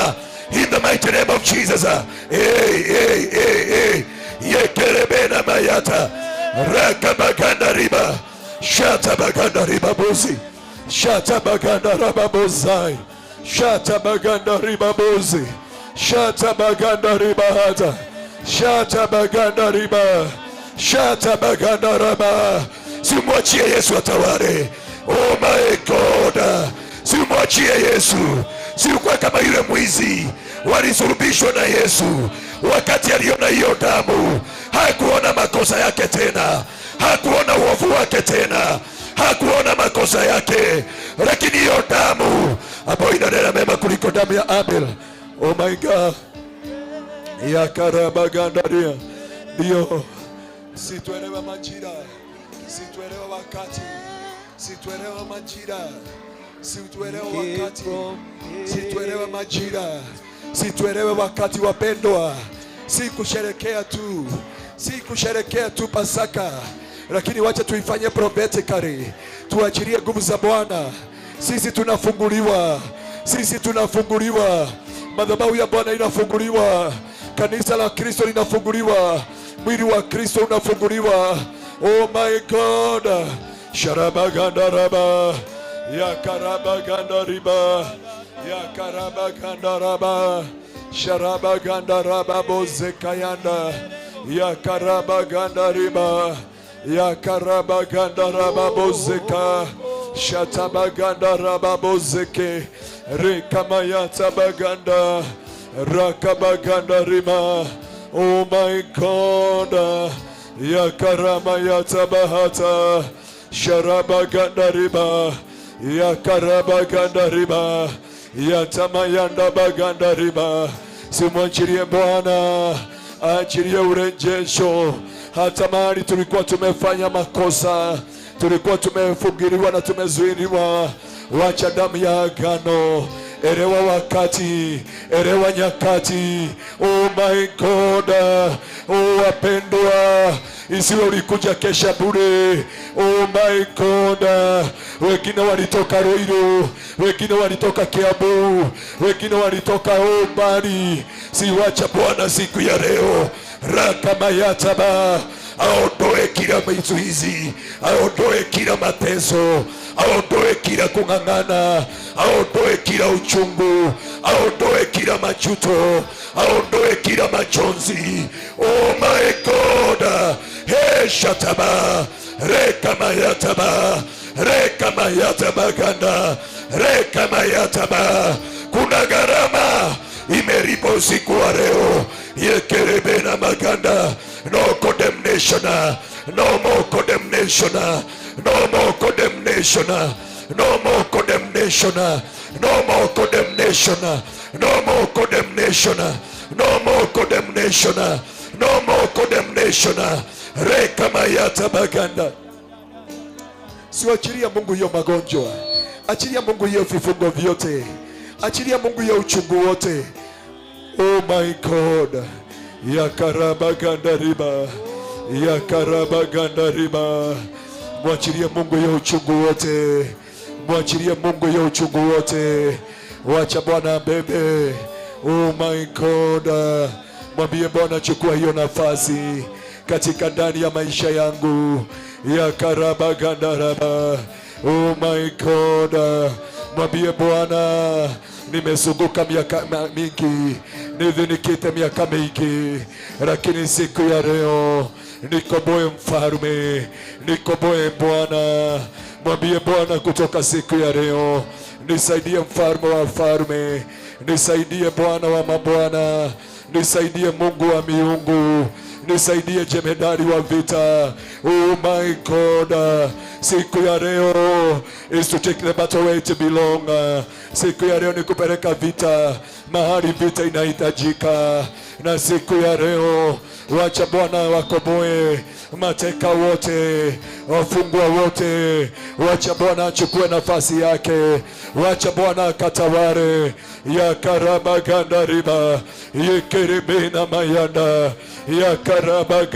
in the mighty name of Jesus. Hey, yekerebena mayata, rakabaganda riba, shatabaganda riba bozi, shatabaganda riba bozai, shatabaganda riba bozi, shatabaganda riba hata, shatabaganda riba, shatabaganda riba. Simwachie Yesu atawale. Oh my God, simwachie Yesu. Sikuwa kama yule mwizi walisulubishwa na Yesu. Wakati aliona hiyo damu, hakuona makosa yake tena, hakuona uovu wake tena, hakuona makosa yake, lakini hiyo damu ambayo inanena mema kuliko damu ya Abel. Oh my God, ya karabagandaria. Ndio, situelewa majira, situelewa wakati, situelewa majira, situelewa wakati, situelewa majira, situelewe wakati wapendwa. Si kusherekea tu Pasaka, lakini wacha tuifanye prophetically. Tuachilie nguvu za Bwana. Sisi tunafunguliwa. Madhabahu ya Bwana inafunguliwa. Kanisa la Kristo linafunguliwa. Mwili wa Kristo unafunguliwa. Oh my God. Sharabagandaraba, yakarabagandariba, yakarabagandaraba, sharabagandaraba bozekayanda, yakarabagandariba, yakarabagandaraba bozeka, shatabagandaraba bozeke, rekamayata rakabagandarima. Oh my God, yakaramayata bahata, sharabagandariba, yakarabagandariba, yatamayanda bagandariba. Simwachilie Bwana, achilie urejesho. Hata mahali tulikuwa tumefanya makosa, tulikuwa tumefungiliwa na tumezuiliwa, wacha damu ya agano. Elewa wakati, elewa nyakati. Oh my God, oh wapendwa, isiwe ulikuja kesha bure. Oh my God, wengine walitoka Ruiru, wengine walitoka Kiambu, wengine walitoka mbali. Siwacha Bwana siku ya leo rakamayataba aondoe kila vizuizi, aondoe kila mateso, aondoe kila kung'ang'ana, aondoe kila uchungu, aondoe kila majuto, aondoe kila majonzi. Oh my God, he shataba rekamayataba, rekamayataba ganda, rekamayataba. Kuna gharama imeripo usiku wa leo. Yekerebe na maganda. No condemnation, no more condemnation, no more condemnation, no more condemnation, no more condemnation, no more condemnation, no more condemnation, No more condemnation. Reka mayata baganda. Siwachilia Mungu hiyo magonjwa. Achilia Mungu hiyo vifungo vyote. Achilia Mungu hiyo uchungu wote. Oh my God. Ya karabaganda riba. Ya karabaganda riba. Mwachilie Mungu hiyo uchungu wote. Mwachilie Mungu hiyo uchungu wote. Wacha Bwana bebe. Oh my God. Mwambie Bwana chukua hiyo nafasi katika ndani ya maisha yangu. Ya karabaganda raba. Oh my God. Mwambie Bwana nimezunguka miaka mingi, nivinikite miaka mingi, lakini siku ya leo nikoboe mfalme, nikoboe Bwana. Mwambie Bwana kutoka siku ya leo nisaidie mfalme wa falme, nisaidie Bwana wa mabwana, nisaidie Mungu wa miungu, nisaidie jemedari wa vita. Oh my God. Siku ya leo is to take the battle where it belong. Siku ya leo ni kupeleka vita mahali vita inahitajika. Na siku ya leo wacha Bwana wakoboe mateka wote, wafungwa wote. Wacha Bwana achukue nafasi yake. Wacha Bwana akatawale. Ya karabaganda riba, yekerebena mayanda, ya karabaganda